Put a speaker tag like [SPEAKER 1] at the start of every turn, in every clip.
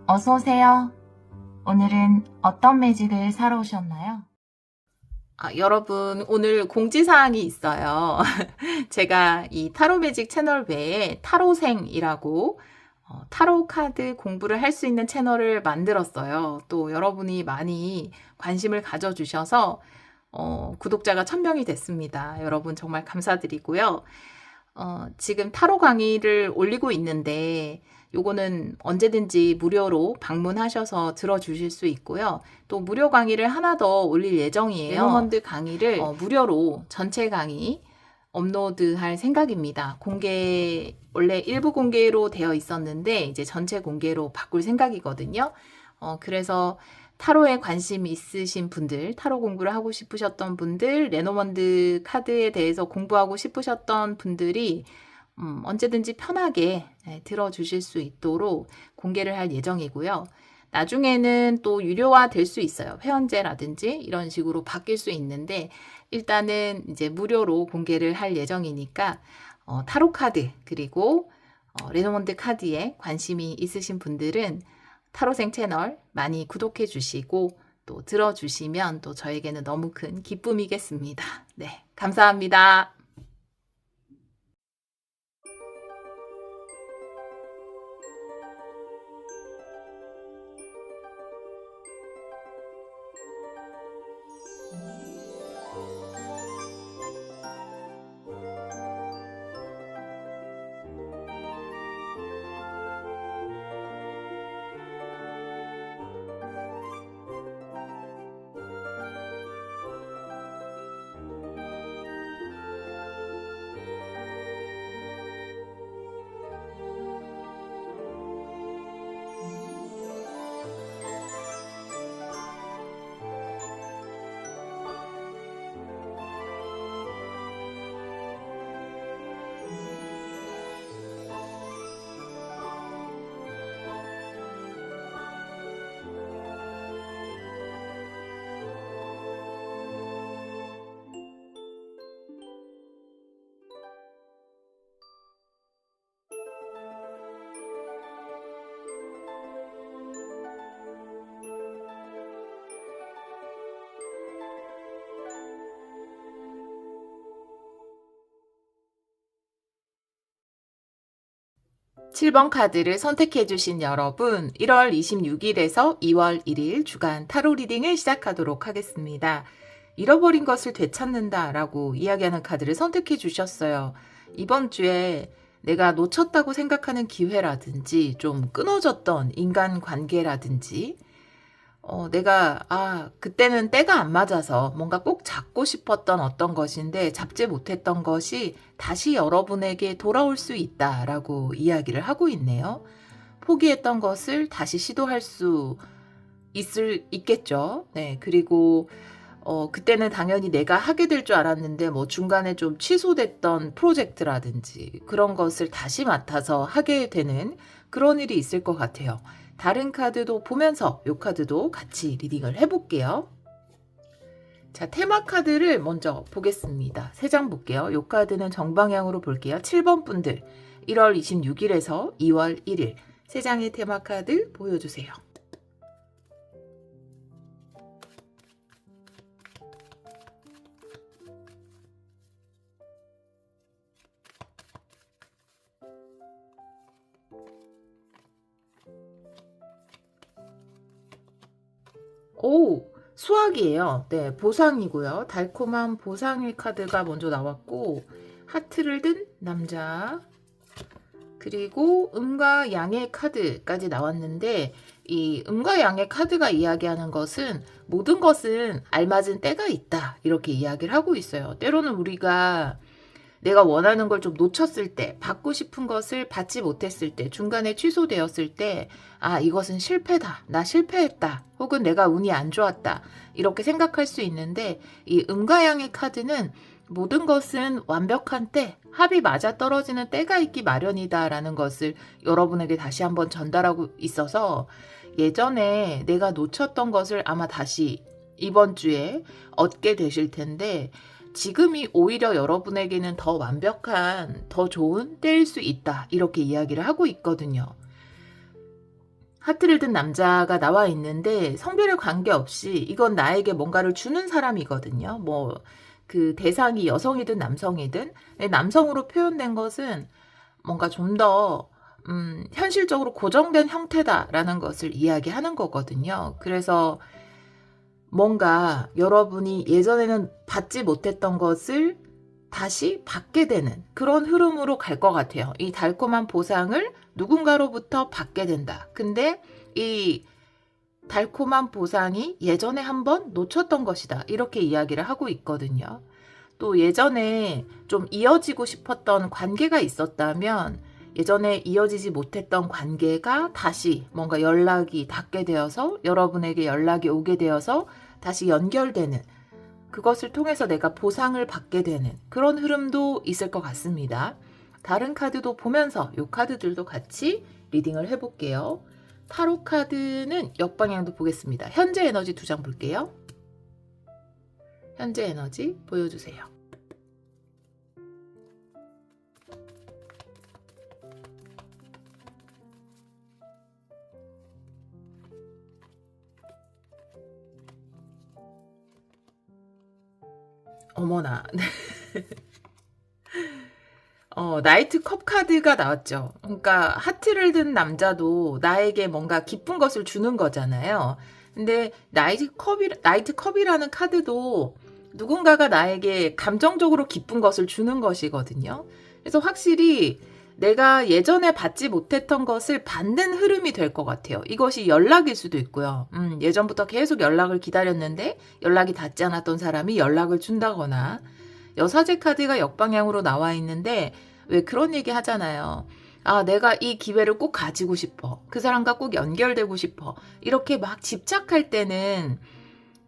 [SPEAKER 1] 어서 오세요. 오늘은 어떤 매직을 사러 오셨나요?
[SPEAKER 2] 여러분, 오늘 공지사항이 있어요. 제가 이 타로 매직 채널 외에 타로생이라고 타로 카드 공부를 할 수 있는 채널을 만들었어요. 또 여러분이 많이 관심을 가져주셔서 구독자가 1000명이 됐습니다. 여러분 정말 감사드리고요. 지금 타로 강의를 올리고 있는데 요거는 언제든지 무료로 방문하셔서 들어주실 수 있고요. 또 무료 강의를 하나 더 올릴 예정이에요. 레노먼드 강의를 무료로 전체 강의 업로드할 생각입니다. 원래 일부 공개로 되어 있었는데 이제 전체 공개로 바꿀 생각이거든요. 그래서 타로에 관심 있으신 분들, 타로 공부를 하고 싶으셨던 분들, 레노먼드 카드에 대해서 공부하고 싶으셨던 분들이 언제든지 편하게 들어주실 수 있도록 공개를 할 예정이고요. 나중에는 또 유료화 될 수 있어요. 회원제라든지 이런 식으로 바뀔 수 있는데 일단은 이제 무료로 공개를 할 예정이니까 타로 카드 그리고 레노먼드 카드에 관심이 있으신 분들은 타로생 채널 많이 구독해 주시고 또 들어주시면 또 저에게는 너무 큰 기쁨이겠습니다. 네, 감사합니다. 7번 카드를 선택해 주신 여러분, 1월 26일에서 2월 1일 주간 타로 리딩을 시작하도록 하겠습니다. 잃어버린 것을 되찾는다 라고 이야기하는 카드를 선택해 주셨어요. 이번 주에 내가 놓쳤다고 생각하는 기회라든지 좀 끊어졌던 인간관계라든지 그때는 때가 안 맞아서 뭔가 꼭 잡고 싶었던 어떤 것인데 잡지 못했던 것이 다시 여러분에게 돌아올 수 있다라고 이야기를 하고 있네요. 포기했던 것을 다시 시도할 수 있겠죠. 네, 그리고 그때는 당연히 내가 하게 될 줄 알았는데 뭐 중간에 좀 취소됐던 프로젝트라든지 그런 것을 다시 맡아서 하게 되는 그런 일이 있을 것 같아요. 다른 카드도 보면서 이 카드도 같이 리딩을 해볼게요. 자, 테마 카드를 먼저 보겠습니다. 3장 볼게요. 이 카드는 정방향으로 볼게요. 7번 분들 1월 26일에서 2월 1일 3장의 테마 카드 보여주세요. 오, 수학이에요. 네, 보상이고요. 달콤한 보상의 카드가 먼저 나왔고 하트를 든 남자 그리고 음과 양의 카드까지 나왔는데 이 음과 양의 카드가 이야기하는 것은 모든 것은 알맞은 때가 있다 이렇게 이야기를 하고 있어요. 때로는 우리가 내가 원하는 걸 좀 놓쳤을 때, 받고 싶은 것을 받지 못했을 때, 중간에 취소되었을 때, 이것은 실패다. 나 실패했다. 혹은 내가 운이 안 좋았다. 이렇게 생각할 수 있는데, 이 음가양의 카드는 모든 것은 완벽한 때, 합이 맞아 떨어지는 때가 있기 마련이다라는 것을 여러분에게 다시 한번 전달하고 있어서 예전에 내가 놓쳤던 것을 아마 다시 이번 주에 얻게 되실 텐데, 지금이 오히려 여러분에게는 더 완벽한, 더 좋은 때일 수 있다. 이렇게 이야기를 하고 있거든요. 하트를 든 남자가 나와 있는데 성별에 관계없이 이건 나에게 뭔가를 주는 사람이거든요. 뭐 그 대상이 여성이든 남성이든 남성으로 표현된 것은 뭔가 좀 더 현실적으로 고정된 형태다라는 것을 이야기하는 거거든요. 그래서 뭔가 여러분이 예전에는 받지 못했던 것을 다시 받게 되는 그런 흐름으로 갈 것 같아요. 이 달콤한 보상을 누군가로부터 받게 된다. 근데 이 달콤한 보상이 예전에 한번 놓쳤던 것이다. 이렇게 이야기를 하고 있거든요. 또 예전에 좀 이어지고 싶었던 관계가 있었다면 예전에 이어지지 못했던 관계가 다시 뭔가 연락이 닿게 되어서 여러분에게 연락이 오게 되어서 다시 연결되는 그것을 통해서 내가 보상을 받게 되는 그런 흐름도 있을 것 같습니다. 다른 카드도 보면서 이 카드들도 같이 리딩을 해볼게요. 타로 카드는 역방향도 보겠습니다. 현재 에너지 2장 볼게요. 현재 에너지 보여주세요. 어머나. 나이트 컵 카드가 나왔죠. 그러니까 하트를 든 남자도 나에게 뭔가 기쁜 것을 주는 거잖아요. 근데 나이트 컵이라는 카드도 누군가가 나에게 감정적으로 기쁜 것을 주는 것이거든요. 그래서 확실히 내가 예전에 받지 못했던 것을 받는 흐름이 될 것 같아요. 이것이 연락일 수도 있고요. 예전부터 계속 연락을 기다렸는데 연락이 닿지 않았던 사람이 연락을 준다거나 여사제 카드가 역방향으로 나와 있는데 왜 그런 얘기 하잖아요. 아, 내가 이 기회를 꼭 가지고 싶어. 그 사람과 꼭 연결되고 싶어. 이렇게 막 집착할 때는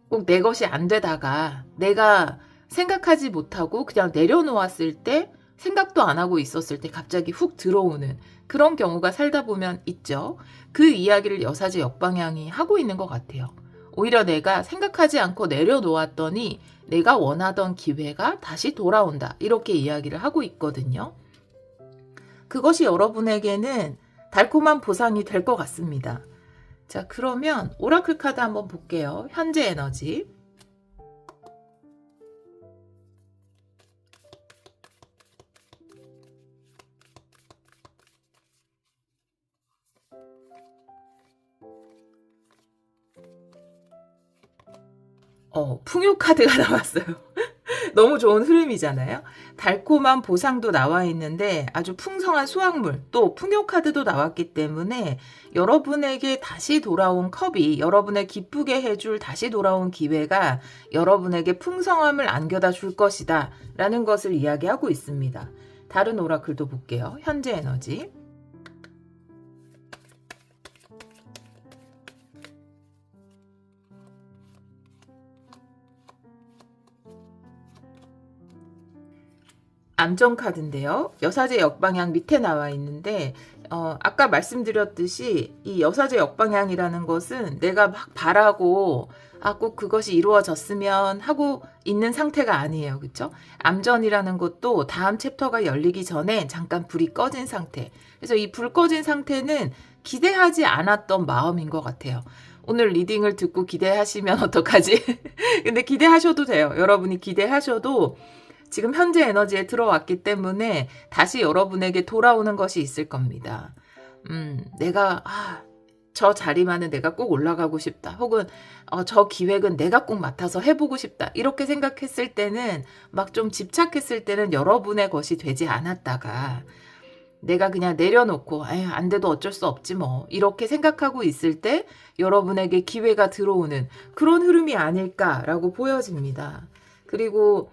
[SPEAKER 2] 꼭 내 것이 안 되다가 내가 생각하지 못하고 그냥 내려놓았을 때 생각도 안 하고 있었을 때 갑자기 훅 들어오는 그런 경우가 살다 보면 있죠. 그 이야기를 여사제 역방향이 하고 있는 것 같아요. 오히려 내가 생각하지 않고 내려놓았더니 내가 원하던 기회가 다시 돌아온다. 이렇게 이야기를 하고 있거든요. 그것이 여러분에게는 달콤한 보상이 될 것 같습니다. 자, 그러면 오라클 카드 한번 볼게요. 현재 에너지. 풍요 카드가 나왔어요. 너무 좋은 흐름이잖아요. 달콤한 보상도 나와 있는데 아주 풍성한 수확물 또 풍요 카드도 나왔기 때문에 여러분에게 다시 돌아온 컵이 여러분을 기쁘게 해줄 다시 돌아온 기회가 여러분에게 풍성함을 안겨다 줄 것이다 라는 것을 이야기하고 있습니다. 다른 오라클도 볼게요. 현재 에너지. 암정 카드인데요. 여사제 역방향 밑에 나와 있는데 아까 말씀드렸듯이 이 여사제 역방향이라는 것은 내가 막 바라고 꼭 그것이 이루어졌으면 하고 있는 상태가 아니에요. 그렇죠? 암전이라는 것도 다음 챕터가 열리기 전에 잠깐 불이 꺼진 상태. 그래서 이 불 꺼진 상태는 기대하지 않았던 마음인 것 같아요. 오늘 리딩을 듣고 기대하시면 어떡하지? 근데 기대하셔도 돼요. 여러분이 기대하셔도 지금 현재 에너지에 들어왔기 때문에 다시 여러분에게 돌아오는 것이 있을 겁니다. 내가 저 자리만은 내가 꼭 올라가고 싶다. 혹은 저 기획은 내가 꼭 맡아서 해보고 싶다. 이렇게 생각했을 때는 막 좀 집착했을 때는 여러분의 것이 되지 않았다가 내가 그냥 내려놓고 안 돼도 어쩔 수 없지 뭐 이렇게 생각하고 있을 때 여러분에게 기회가 들어오는 그런 흐름이 아닐까라고 보여집니다. 그리고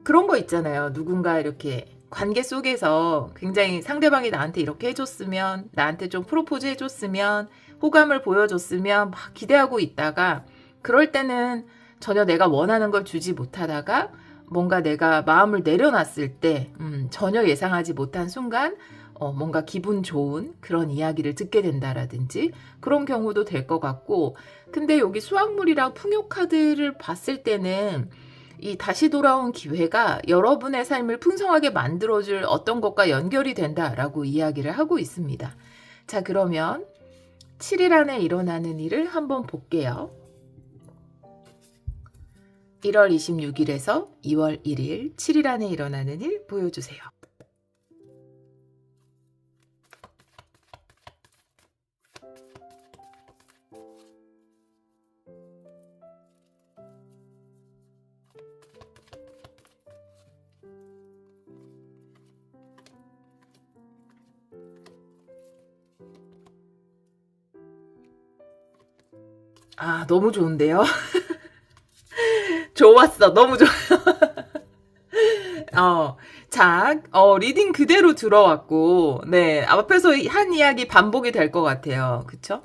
[SPEAKER 2] 그런 거 있잖아요. 누군가 이렇게 관계 속에서 굉장히 상대방이 나한테 이렇게 해줬으면, 나한테 좀 프로포즈 해줬으면, 호감을 보여줬으면 막 기대하고 있다가 그럴 때는 전혀 내가 원하는 걸 주지 못하다가 뭔가 내가 마음을 내려놨을 때 전혀 예상하지 못한 순간 뭔가 기분 좋은 그런 이야기를 듣게 된다라든지 그런 경우도 될 것 같고, 근데 여기 수확물이랑 풍요 카드를 봤을 때는 이 다시 돌아온 기회가 여러분의 삶을 풍성하게 만들어줄 어떤 것과 연결이 된다라고 이야기를 하고 있습니다. 자, 그러면 7일 안에 일어나는 일을 한번 볼게요. 1월 26일에서 2월 1일 7일 안에 일어나는 일 보여주세요. 아, 너무 좋은데요? 좋았어. 너무 좋아. 자, 리딩 그대로 들어왔고, 네, 앞에서 한 이야기 반복이 될 것 같아요. 그쵸?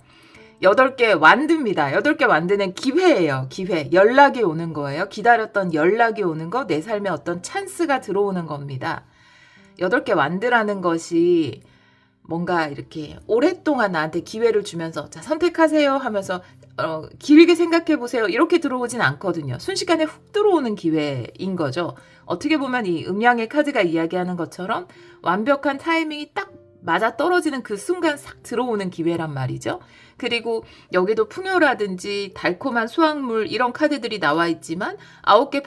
[SPEAKER 2] 8개 완드입니다. 8개 완드는 기회예요. 기회. 연락이 오는 거예요. 기다렸던 연락이 오는 거, 내 삶에 어떤 찬스가 들어오는 겁니다. 8개 완드라는 것이 뭔가 이렇게 오랫동안 나한테 기회를 주면서 자, 선택하세요 하면서 길게 생각해 보세요. 이렇게 들어오진 않거든요. 순식간에 훅 들어오는 기회인 거죠. 어떻게 보면 이 음양의 카드가 이야기하는 것처럼 완벽한 타이밍이 딱 맞아 떨어지는 그 순간 싹 들어오는 기회란 말이죠. 그리고 여기도 풍요라든지 달콤한 수확물 이런 카드들이 나와 있지만 9개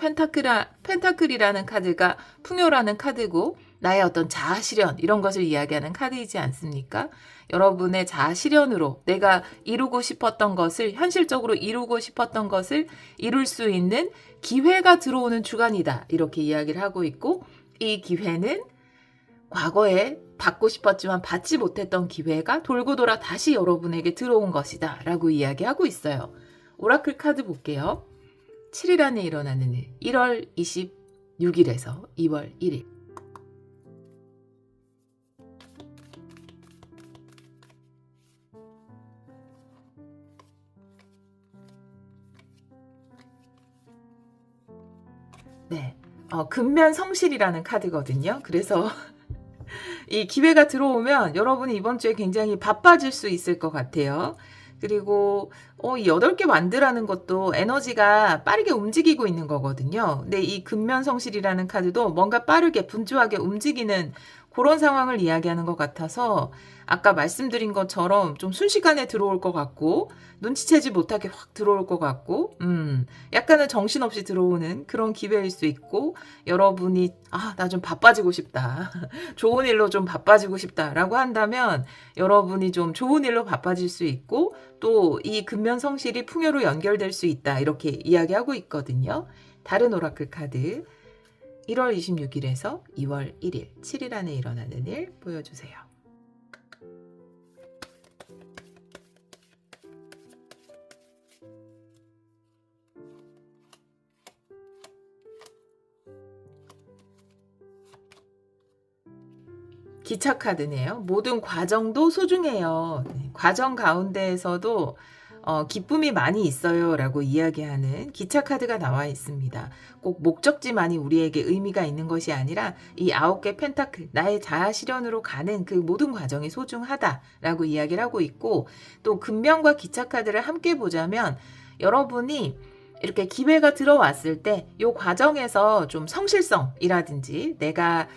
[SPEAKER 2] 펜타클이라는 카드가 풍요라는 카드고 나의 어떤 자아 실현 이런 것을 이야기하는 카드이지 않습니까? 여러분의 자아 실현으로 내가 이루고 싶었던 것을 현실적으로 이루고 싶었던 것을 이룰 수 있는 기회가 들어오는 주간이다. 이렇게 이야기를 하고 있고 이 기회는 과거에 받고 싶었지만 받지 못했던 기회가 돌고 돌아 다시 여러분에게 들어온 것이다 라고 이야기하고 있어요. 오라클 카드 볼게요. 7일 안에 일어나는 일 1월 26일에서 2월 1일 네, 근면성실이라는 카드거든요. 그래서 이 기회가 들어오면 여러분이 이번 주에 굉장히 바빠질 수 있을 것 같아요. 그리고 이 8개 만드라는 것도 에너지가 빠르게 움직이고 있는 거거든요. 근데 이 근면성실이라는 카드도 뭔가 빠르게 분주하게 움직이는 그런 상황을 이야기하는 것 같아서 아까 말씀드린 것처럼 좀 순식간에 들어올 것 같고 눈치채지 못하게 확 들어올 것 같고 약간은 정신없이 들어오는 그런 기회일 수 있고 여러분이 나 좀 바빠지고 싶다. 좋은 일로 좀 바빠지고 싶다라고 한다면 여러분이 좀 좋은 일로 바빠질 수 있고 또 이 근면성실이 풍요로 연결될 수 있다. 이렇게 이야기하고 있거든요. 다른 오라클 카드 1월 26일에서 2월 1일 7일 안에 일어나는 일 보여주세요. 기차 카드네요. 모든 과정도 소중해요. 네, 과정 가운데에서도 기쁨이 많이 있어요 라고 이야기하는 기차 카드가 나와 있습니다. 꼭 목적지만이 우리에게 의미가 있는 것이 아니라 이 9개 펜타클 나의 자아 실현으로 가는 그 모든 과정이 소중하다라고 이야기를 하고 있고 또 근면과 기차 카드를 함께 보자면 여러분이 이렇게 기회가 들어왔을 때 이 과정에서 좀 성실성이라든지 내가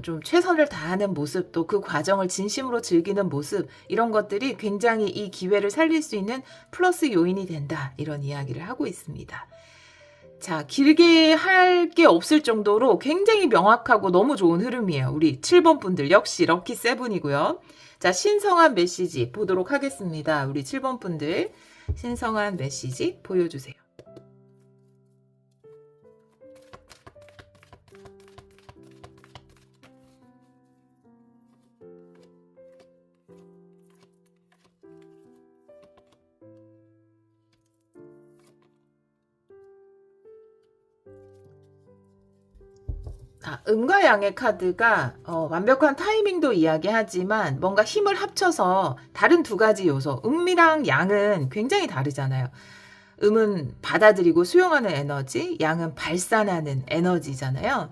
[SPEAKER 2] 좀 최선을 다하는 모습, 또 그 과정을 진심으로 즐기는 모습, 이런 것들이 굉장히 이 기회를 살릴 수 있는 플러스 요인이 된다. 이런 이야기를 하고 있습니다. 자, 길게 할 게 없을 정도로 굉장히 명확하고 너무 좋은 흐름이에요. 우리 7번 분들 역시 럭키 세븐이고요. 자, 신성한 메시지 보도록 하겠습니다. 우리 7번 분들 신성한 메시지 보여주세요. 음과 양의 카드가 완벽한 타이밍도 이야기하지만 뭔가 힘을 합쳐서 다른 두 가지 요소, 음이랑 양은 굉장히 다르잖아요. 음은 받아들이고 수용하는 에너지, 양은 발산하는 에너지잖아요.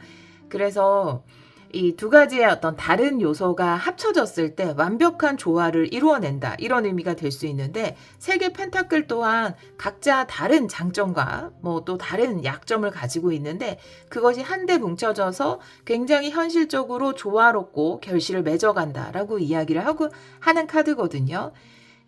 [SPEAKER 2] 그래서 이 두 가지의 어떤 다른 요소가 합쳐졌을 때 완벽한 조화를 이루어낸다. 이런 의미가 될 수 있는데 세 개 펜타클 또한 각자 다른 장점과 뭐 또 다른 약점을 가지고 있는데 그것이 한데 뭉쳐져서 굉장히 현실적으로 조화롭고 결실을 맺어간다라고 이야기를 하는 카드거든요.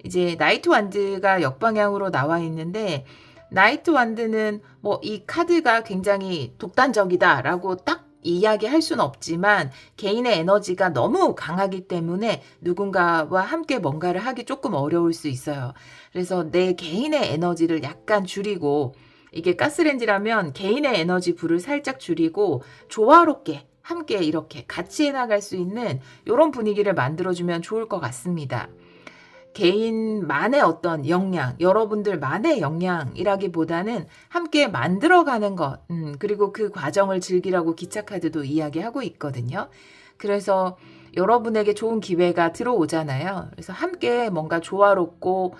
[SPEAKER 2] 이제 나이트 완드가 역방향으로 나와 있는데, 나이트 완드는 뭐 이 카드가 굉장히 독단적이다라고 딱 이야기할 수는 없지만 개인의 에너지가 너무 강하기 때문에 누군가와 함께 뭔가를 하기 조금 어려울 수 있어요. 그래서 내 개인의 에너지를 약간 줄이고, 이게 가스레인지라면 개인의 에너지 불을 살짝 줄이고 조화롭게 함께 이렇게 같이 해나갈 수 있는 이런 분위기를 만들어주면 좋을 것 같습니다. 개인만의 어떤 역량, 여러분들만의 역량이라기보다는 함께 만들어가는 것, 그리고 그 과정을 즐기라고 기차카드도 이야기하고 있거든요. 그래서 여러분에게 좋은 기회가 들어오잖아요. 그래서 함께 뭔가 조화롭고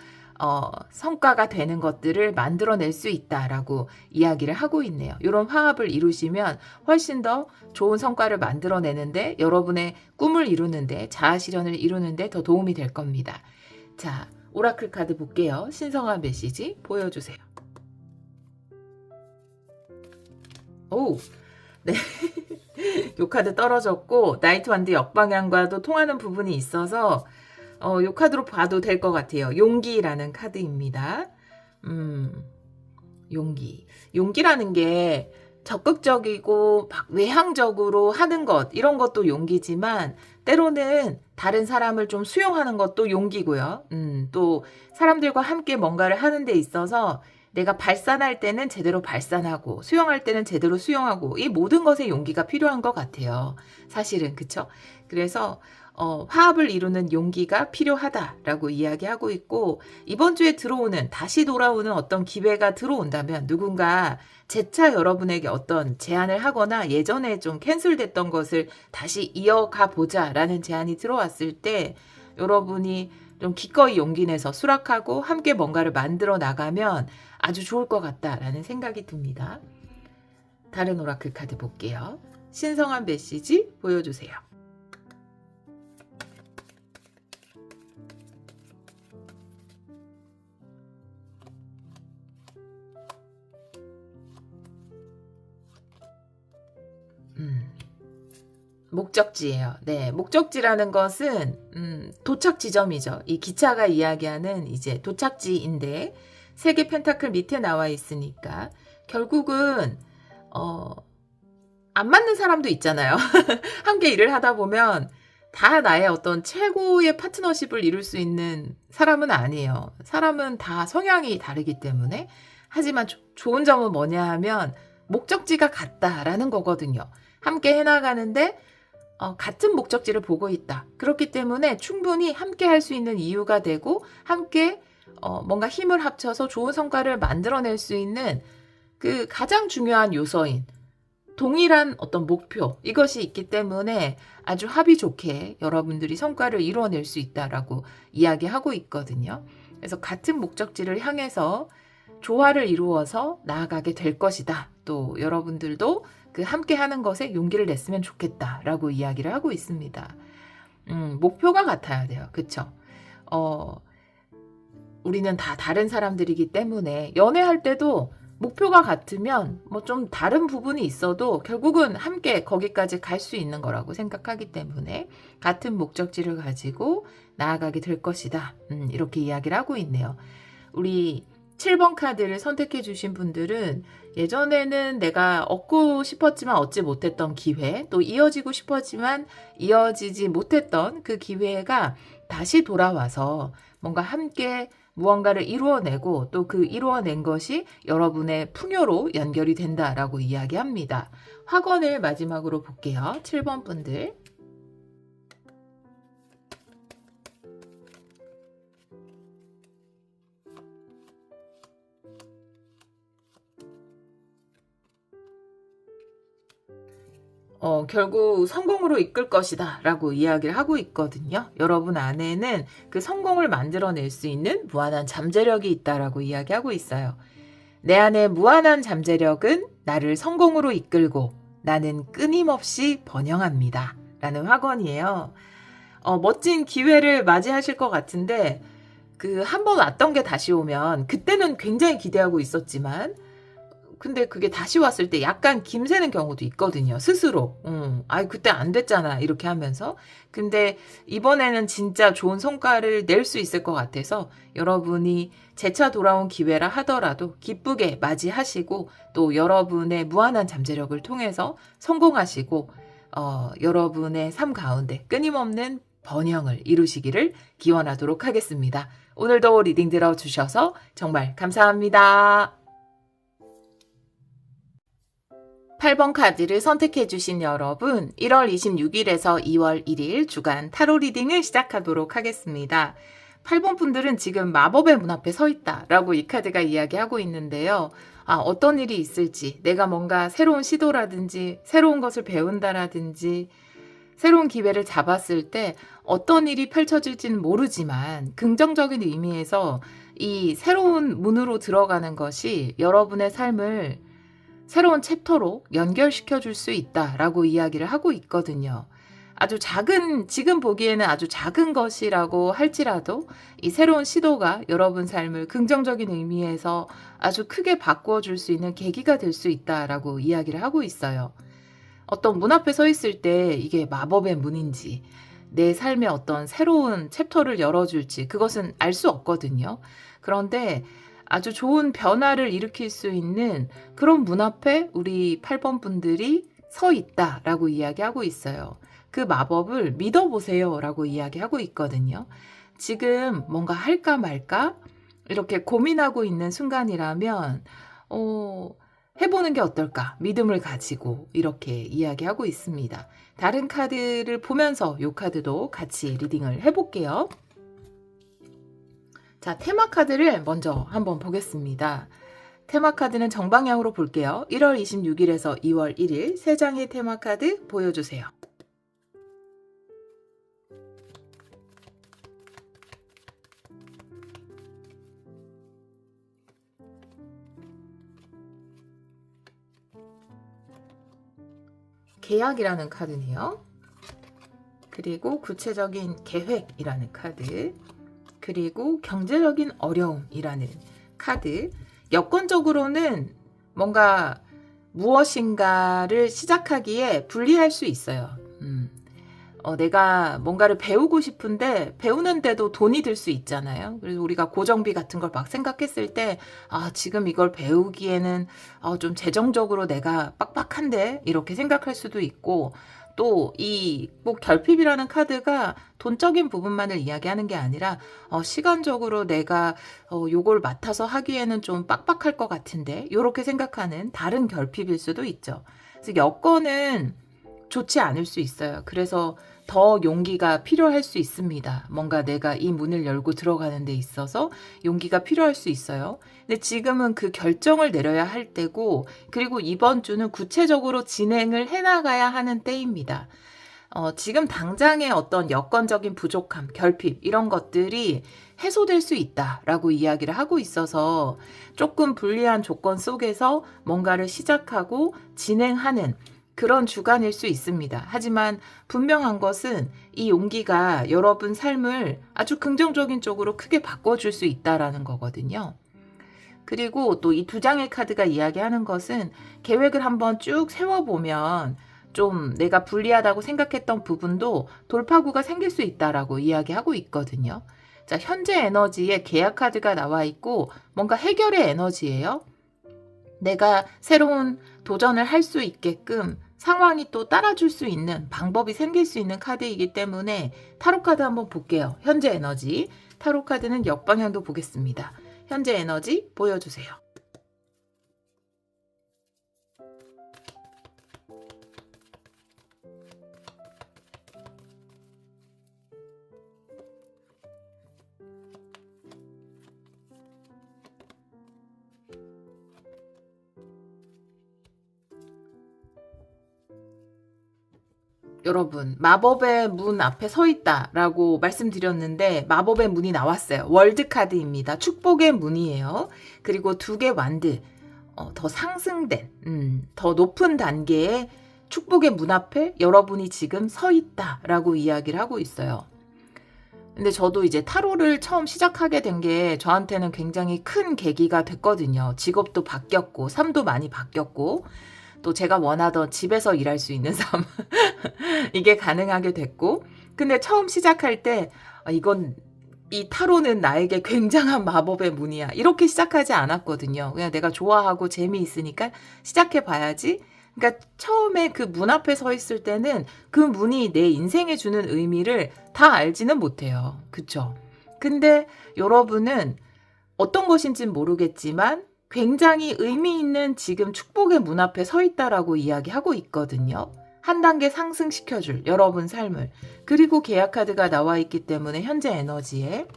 [SPEAKER 2] 성과가 되는 것들을 만들어낼 수 있다라고 이야기를 하고 있네요. 이런 화합을 이루시면 훨씬 더 좋은 성과를 만들어내는데, 여러분의 꿈을 이루는데, 자아실현을 이루는데 더 도움이 될 겁니다. 자, 오라클 카드 볼게요. 신성한 메시지 보여주세요. 오, 네. 요 카드 떨어졌고, 나이트 완드 역방향과도 통하는 부분이 있어서 요 카드로 봐도 될 것 같아요. 용기라는 카드입니다. 용기. 용기라는 게 적극적이고 막 외향적으로 하는 것, 이런 것도 용기지만 때로는 다른 사람을 좀 수용하는 것도 용기고요. 또 사람들과 함께 뭔가를 하는 데 있어서 내가 발산할 때는 제대로 발산하고 수용할 때는 제대로 수용하고, 이 모든 것에 용기가 필요한 것 같아요. 사실은 그쵸? 그래서 화합을 이루는 용기가 필요하다라고 이야기하고 있고, 이번 주에 다시 돌아오는 어떤 기회가 들어온다면 누군가 재차 여러분에게 어떤 제안을 하거나 예전에 좀 캔슬됐던 것을 다시 이어가 보자라는 제안이 들어왔을 때 여러분이 좀 기꺼이 용기 내서 수락하고 함께 뭔가를 만들어 나가면 아주 좋을 것 같다라는 생각이 듭니다. 다른 오라클 카드 볼게요. 신성한 메시지 보여주세요. 목적지예요. 네, 목적지라는 것은 도착 지점이죠. 이 기차가 이야기하는 이제 도착지인데, 세계 펜타클 밑에 나와 있으니까 결국은 안 맞는 사람도 있잖아요. 함께 일을 하다 보면 다 나의 어떤 최고의 파트너십을 이룰 수 있는 사람은 아니에요. 사람은 다 성향이 다르기 때문에. 하지만 좋은 점은 뭐냐 하면 목적지가 같다라는 거거든요. 함께 해나가는데 같은 목적지를 보고 있다. 그렇기 때문에 충분히 함께 할 수 있는 이유가 되고, 함께 뭔가 힘을 합쳐서 좋은 성과를 만들어낼 수 있는 그 가장 중요한 요소인 동일한 어떤 목표, 이것이 있기 때문에 아주 합이 좋게 여러분들이 성과를 이루어낼 수 있다라고 이야기하고 있거든요. 그래서 같은 목적지를 향해서 조화를 이루어서 나아가게 될 것이다. 또 여러분들도 그 함께 하는 것에 용기를 냈으면 좋겠다라고 이야기를 하고 있습니다. 목표가 같아야 돼요. 그쵸? 우리는 다 다른 사람들이기 때문에 연애할 때도 목표가 같으면 뭐 좀 다른 부분이 있어도 결국은 함께 거기까지 갈 수 있는 거라고 생각하기 때문에 같은 목적지를 가지고 나아가게 될 것이다. 이렇게 이야기를 하고 있네요. 우리 7번 카드를 선택해 주신 분들은 예전에는 내가 얻고 싶었지만 얻지 못했던 기회, 또 이어지고 싶었지만 이어지지 못했던 그 기회가 다시 돌아와서 뭔가 함께 무언가를 이루어내고, 또 그 이루어낸 것이 여러분의 풍요로 연결이 된다라고 이야기합니다. 확언을 마지막으로 볼게요. 7번 분들. 결국 성공으로 이끌 것이다 라고 이야기를 하고 있거든요. 여러분 안에는 그 성공을 만들어낼 수 있는 무한한 잠재력이 있다라고 이야기하고 있어요. 내 안에 무한한 잠재력은 나를 성공으로 이끌고 나는 끊임없이 번영합니다 라는 확언이에요. 멋진 기회를 맞이하실 것 같은데, 그 한 번 왔던 게 다시 오면 그때는 굉장히 기대하고 있었지만 근데 그게 다시 왔을 때 약간 김새는 경우도 있거든요. 스스로. 아이, 그때 안 됐잖아. 이렇게 하면서. 근데 이번에는 진짜 좋은 성과를 낼 수 있을 것 같아서 여러분이 재차 돌아온 기회라 하더라도 기쁘게 맞이하시고 또 여러분의 무한한 잠재력을 통해서 성공하시고 여러분의 삶 가운데 끊임없는 번영을 이루시기를 기원하도록 하겠습니다. 오늘도 리딩 들어주셔서 정말 감사합니다. 8번 카드를 선택해주신 여러분, 1월 26일에서 2월 1일 주간 타로 리딩을 시작하도록 하겠습니다. 8번 분들은 지금 마법의 문 앞에 서 있다라고 이 카드가 이야기하고 있는데요. 어떤 일이 있을지, 내가 뭔가 새로운 시도라든지 새로운 것을 배운다라든지 새로운 기회를 잡았을 때 어떤 일이 펼쳐질지는 모르지만 긍정적인 의미에서 이 새로운 문으로 들어가는 것이 여러분의 삶을 새로운 챕터로 연결시켜 줄 수 있다라고 이야기를 하고 있거든요. 아주 작은, 지금 보기에는 아주 작은 것이라고 할지라도 이 새로운 시도가 여러분 삶을 긍정적인 의미에서 아주 크게 바꾸어 줄 수 있는 계기가 될 수 있다라고 이야기를 하고 있어요. 어떤 문 앞에 서 있을 때 이게 마법의 문인지 내 삶의 어떤 새로운 챕터를 열어줄지 그것은 알 수 없거든요. 그런데 아주 좋은 변화를 일으킬 수 있는 그런 문 앞에 우리 8번 분들이 서 있다라고 이야기하고 있어요. 그 마법을 믿어보세요 라고 이야기하고 있거든요. 지금 뭔가 할까 말까 이렇게 고민하고 있는 순간이라면 해보는 게 어떨까? 믿음을 가지고 이렇게 이야기하고 있습니다. 다른 카드를 보면서 이 카드도 같이 리딩을 해볼게요. 자, 테마 카드를 먼저 한번 보겠습니다. 테마 카드는 정방향으로 볼게요. 1월 26일에서 2월 1일 3장의 테마 카드 보여주세요. 계약이라는 카드네요. 그리고 구체적인 계획이라는 카드. 그리고 경제적인 어려움이라는 카드. 여건적으로는 뭔가 무엇인가를 시작하기에 불리할 수 있어요. 내가 뭔가를 배우고 싶은데 배우는데도 돈이 들 수 있잖아요. 그래서 우리가 고정비 같은 걸 막 생각했을 때 지금 이걸 배우기에는 좀 재정적으로 내가 빡빡한데 이렇게 생각할 수도 있고 또 이 꼭 결핍이라는 카드가 돈적인 부분만을 이야기하는 게 아니라 시간적으로 내가 요걸 맡아서 하기에는 좀 빡빡할 것 같은데 이렇게 생각하는 다른 결핍일 수도 있죠. 그래서 여건은 좋지 않을 수 있어요. 그래서 더 용기가 필요할 수 있습니다. 뭔가 내가 이 문을 열고 들어가는 데 있어서 용기가 필요할 수 있어요. 근데 지금은 그 결정을 내려야 할 때고 그리고 이번 주는 구체적으로 진행을 해나가야 하는 때입니다. 지금 당장의 어떤 여건적인 부족함, 결핍 이런 것들이 해소될 수 있다라고 이야기를 하고 있어서 조금 불리한 조건 속에서 뭔가를 시작하고 진행하는 그런 주간일 수 있습니다. 하지만 분명한 것은 이 용기가 여러분 삶을 아주 긍정적인 쪽으로 크게 바꿔줄 수 있다라는 거거든요. 그리고 또 이 2장의 카드가 이야기하는 것은 계획을 한번 쭉 세워보면 좀 내가 불리하다고 생각했던 부분도 돌파구가 생길 수 있다라고 이야기하고 있거든요. 자, 현재 에너지에 계약 카드가 나와 있고 뭔가 해결의 에너지예요. 내가 새로운 도전을 할 수 있게끔 상황이 또 따라줄 수 있는 방법이 생길 수 있는 카드이기 때문에 타로 카드 한번 볼게요. 현재 에너지. 타로 카드는 역방향도 보겠습니다. 현재 에너지 보여주세요. 여러분, 마법의 문 앞에 서 있다라고 말씀드렸는데 마법의 문이 나왔어요. 월드 카드입니다. 축복의 문이에요. 그리고 2개 완드, 더 상승된, 더 높은 단계의 축복의 문 앞에 여러분이 지금 서 있다라고 이야기를 하고 있어요. 근데 저도 이제 타로를 처음 시작하게 된 게 저한테는 굉장히 큰 계기가 됐거든요. 직업도 바뀌었고, 삶도 많이 바뀌었고, 또 제가 원하던 집에서 일할 수 있는 삶, 이게 가능하게 됐고, 근데 처음 시작할 때, 이 타로는 나에게 굉장한 마법의 문이야. 이렇게 시작하지 않았거든요. 그냥 내가 좋아하고 재미있으니까 시작해 봐야지. 그러니까 처음에 그 문 앞에 서 있을 때는 그 문이 내 인생에 주는 의미를 다 알지는 못해요. 그쵸? 근데 여러분은 어떤 것인지는 모르겠지만 굉장히 의미 있는 지금 축복의 문 앞에 서 있다라고 이야기하고 있거든요. 한 단계 상승시켜줄 여러분 삶을. 그리고 계약 카드가 나와 있기 때문에 현재 에너지에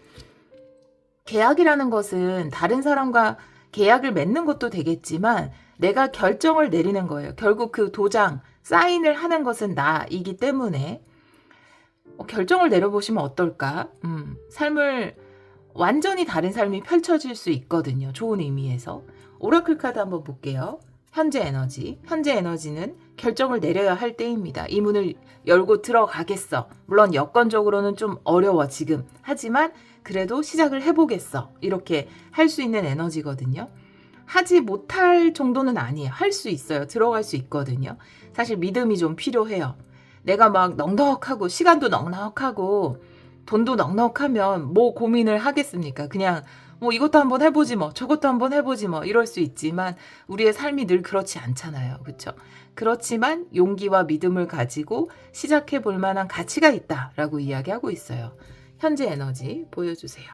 [SPEAKER 2] 계약이라는 것은 다른 사람과 계약을 맺는 것도 되겠지만 내가 결정을 내리는 거예요. 결국 그 도장, 사인을 하는 것은 나이기 때문에 결정을 내려보시면 어떨까? 삶을 완전히 다른 삶이 펼쳐질 수 있거든요. 좋은 의미에서. 오라클 카드 한번 볼게요. 현재 에너지. 현재 에너지는 결정을 내려야 할 때입니다. 이 문을 열고 들어가겠어. 물론 여건적으로는 좀 어려워 지금. 하지만 그래도 시작을 해보겠어. 이렇게 할 수 있는 에너지거든요. 하지 못할 정도는 아니에요. 할 수 있어요. 들어갈 수 있거든요. 사실 믿음이 좀 필요해요. 내가 막 넉넉하고 시간도 넉넉하고 돈도 넉넉하면 뭐 고민을 하겠습니까? 그냥 뭐 이것도 한번 해보지 뭐 저것도 한번 해보지 뭐 이럴 수 있지만 우리의 삶이 늘 그렇지 않잖아요. 그렇죠? 그렇지만 용기와 믿음을 가지고 시작해 볼 만한 가치가 있다라고 이야기하고 있어요. 현재 에너지 보여주세요.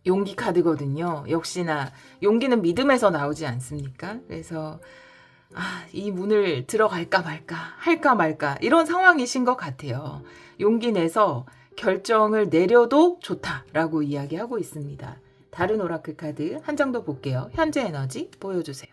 [SPEAKER 2] 용기 카드거든요. 역시나 용기는 믿음에서 나오지 않습니까? 그래서 이 문을 들어갈까 말까 할까 말까 이런 상황이신 것 같아요. 용기 내서 결정을 내려도 좋다라고 이야기하고 있습니다. 다른 오라클 카드 한 장 더 볼게요. 현재 에너지 보여주세요.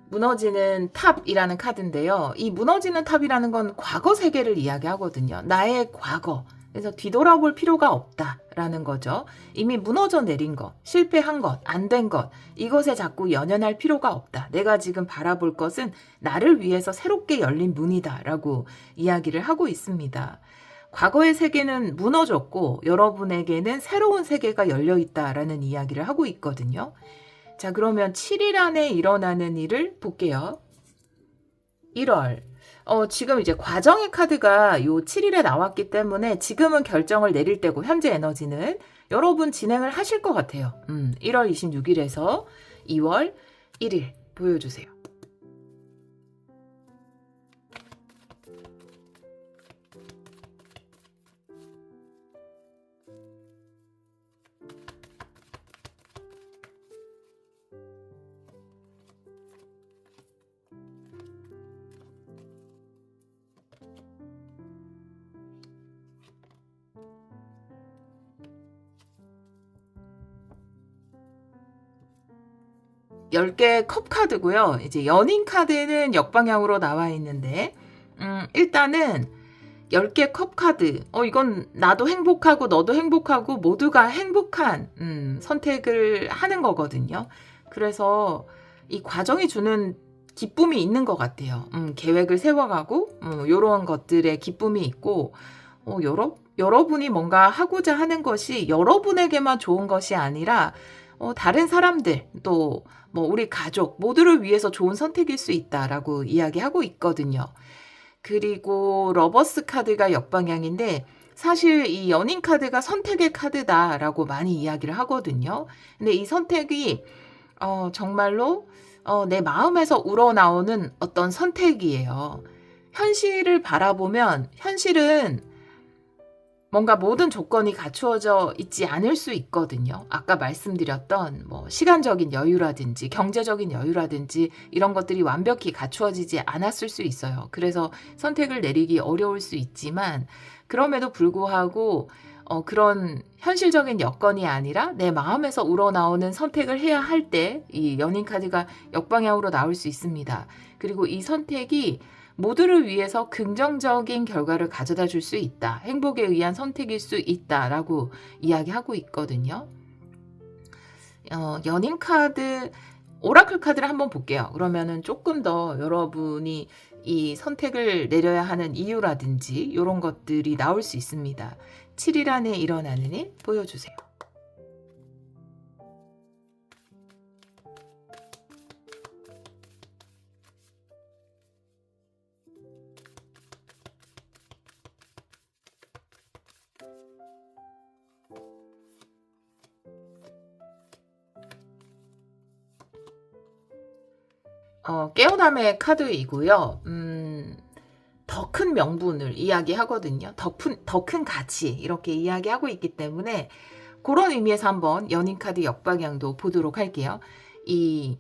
[SPEAKER 2] 무너지는 탑이라는 카드인데요. 이 무너지는 탑이라는 건 과거 세계를 이야기하거든요. 나의 과거. 그래서 뒤돌아볼 필요가 없다라는 거죠. 이미 무너져 내린 것, 실패한 것, 안 된 것, 이것에 자꾸 연연할 필요가 없다. 내가 지금 바라볼 것은 나를 위해서 새롭게 열린 문이다라고 이야기를 하고 있습니다. 과거의 세계는 무너졌고 여러분에게는 새로운 세계가 열려 있다라는 이야기를 하고 있거든요. 자, 그러면 7일 안에 일어나는 일을 볼게요. 1월. 지금 이제 과정의 카드가 요 7일에 나왔기 때문에 지금은 결정을 내릴 때고 현재 에너지는 여러분 진행을 하실 것 같아요. 1월 26일에서 2월 1일 보여주세요. 열 개 컵 카드고요. 이제 연인 카드는 역방향으로 나와 있는데 일단은 10개 컵 카드. 이건 나도 행복하고 너도 행복하고 모두가 행복한 선택을 하는 거거든요. 그래서 이 과정이 주는 기쁨이 있는 것 같아요. 계획을 세워가고 이런 것들의 기쁨이 있고 여러분이 뭔가 하고자 하는 것이 여러분에게만 좋은 것이 아니라 다른 사람들 또 뭐 우리 가족 모두를 위해서 좋은 선택일 수 있다라고 이야기하고 있거든요. 그리고 러버스 카드가 역방향인데 사실 이 연인 카드가 선택의 카드다라고 많이 이야기를 하거든요. 근데 이 선택이 정말로 내 마음에서 우러나오는 어떤 선택이에요. 현실을 바라보면 현실은 뭔가 모든 조건이 갖추어져 있지 않을 수 있거든요. 아까 말씀드렸던 뭐 시간적인 여유라든지 경제적인 여유라든지 이런 것들이 완벽히 갖추어지지 않았을 수 있어요. 그래서 선택을 내리기 어려울 수 있지만 그럼에도 불구하고 그런 현실적인 여건이 아니라 내 마음에서 우러나오는 선택을 해야 할 때 이 연인 카드가 역방향으로 나올 수 있습니다. 그리고 이 선택이 모두를 위해서 긍정적인 결과를 가져다 줄 수 있다. 행복에 의한 선택일 수 있다라고 이야기하고 있거든요. 연인 카드, 오라클 카드를 한번 볼게요. 그러면은 조금 더 여러분이 이 선택을 내려야 하는 이유라든지 이런 것들이 나올 수 있습니다. 7일 안에 일어나는 일 보여주세요. 깨어남의 카드이고요. 더 큰 명분을 이야기하거든요. 더 큰 가치 이렇게 이야기하고 있기 때문에 그런 의미에서 한번 연인 카드 역방향도 보도록 할게요. 이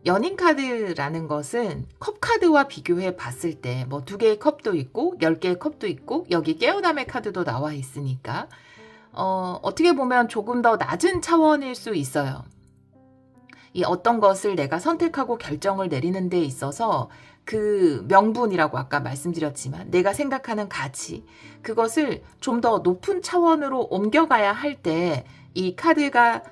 [SPEAKER 2] 연인 카드라는 것은 컵 카드와 비교해 봤을 때 뭐 2개의 컵도 있고 10개의 컵도 있고 여기 깨어남의 카드도 나와 있으니까 어떻게 보면 조금 더 낮은 차원일 수 있어요. 이 어떤 것을 내가 선택하고 결정을 내리는 데 있어서 그 명분이라고 아까 말씀드렸지만 내가 생각하는 가치, 그것을 좀 더 높은 차원으로 옮겨가야 할 때 이 카드가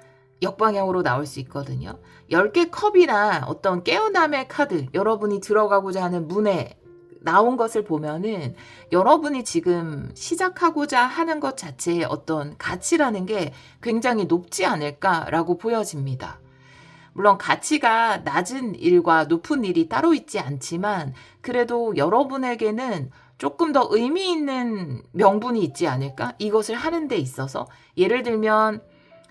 [SPEAKER 2] 역방향으로 나올 수 있거든요. 10개 컵이나 어떤 깨어남의 카드, 여러분이 들어가고자 하는 문에 나온 것을 보면은 여러분이 지금 시작하고자 하는 것 자체의 어떤 가치라는 게 굉장히 높지 않을까라고 보여집니다. 물론 가치가 낮은 일과 높은 일이 따로 있지 않지만 그래도 여러분에게는 조금 더 의미 있는 명분이 있지 않을까? 이것을 하는 데 있어서 예를 들면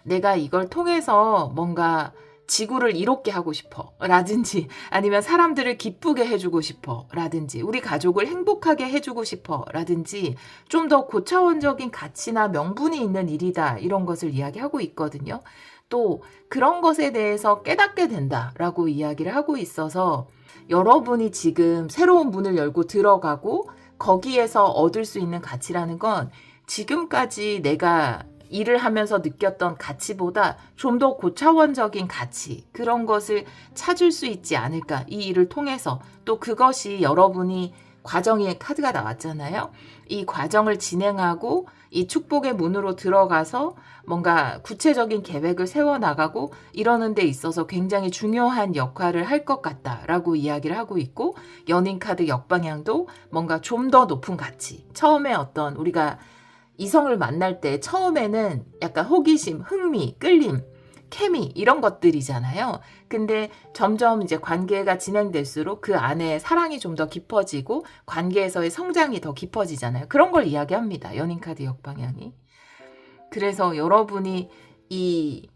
[SPEAKER 2] 내가 이걸 통해서 뭔가 지구를 이롭게 하고 싶어 라든지 아니면 사람들을 기쁘게 해주고 싶어 라든지 우리 가족을 행복하게 해주고 싶어 라든지 좀 더 고차원적인 가치나 명분이 있는 일이다 이런 것을 이야기하고 있거든요. 또 그런 것에 대해서 깨닫게 된다라고 이야기를 하고 있어서 여러분이 지금 새로운 문을 열고 들어가고 거기에서 얻을 수 있는 가치라는 건 지금까지 내가 일을 하면서 느꼈던 가치보다 좀 더 고차원적인 가치, 그런 것을 찾을 수 있지 않을까. 이 일을 통해서 또 그것이 여러분이 과정의 카드가 나왔잖아요. 이 과정을 진행하고 이 축복의 문으로 들어가서 뭔가 구체적인 계획을 세워나가고 이러는 데 있어서 굉장히 중요한 역할을 할 것 같다라고 이야기를 하고 있고, 연인 카드 역방향도 뭔가 좀 더 높은 가치, 처음에 어떤 우리가 이성을 만날 때 처음에는 약간 호기심, 흥미, 끌림, 케미 이런 것들이잖아요. 근데 점점 이제 관계가 진행될수록 그 안에 사랑이 좀 더 깊어지고 관계에서의 성장이 더 깊어지잖아요. 그런 걸 이야기합니다. 연인 카드 역방향이. 그래서 여러분이 이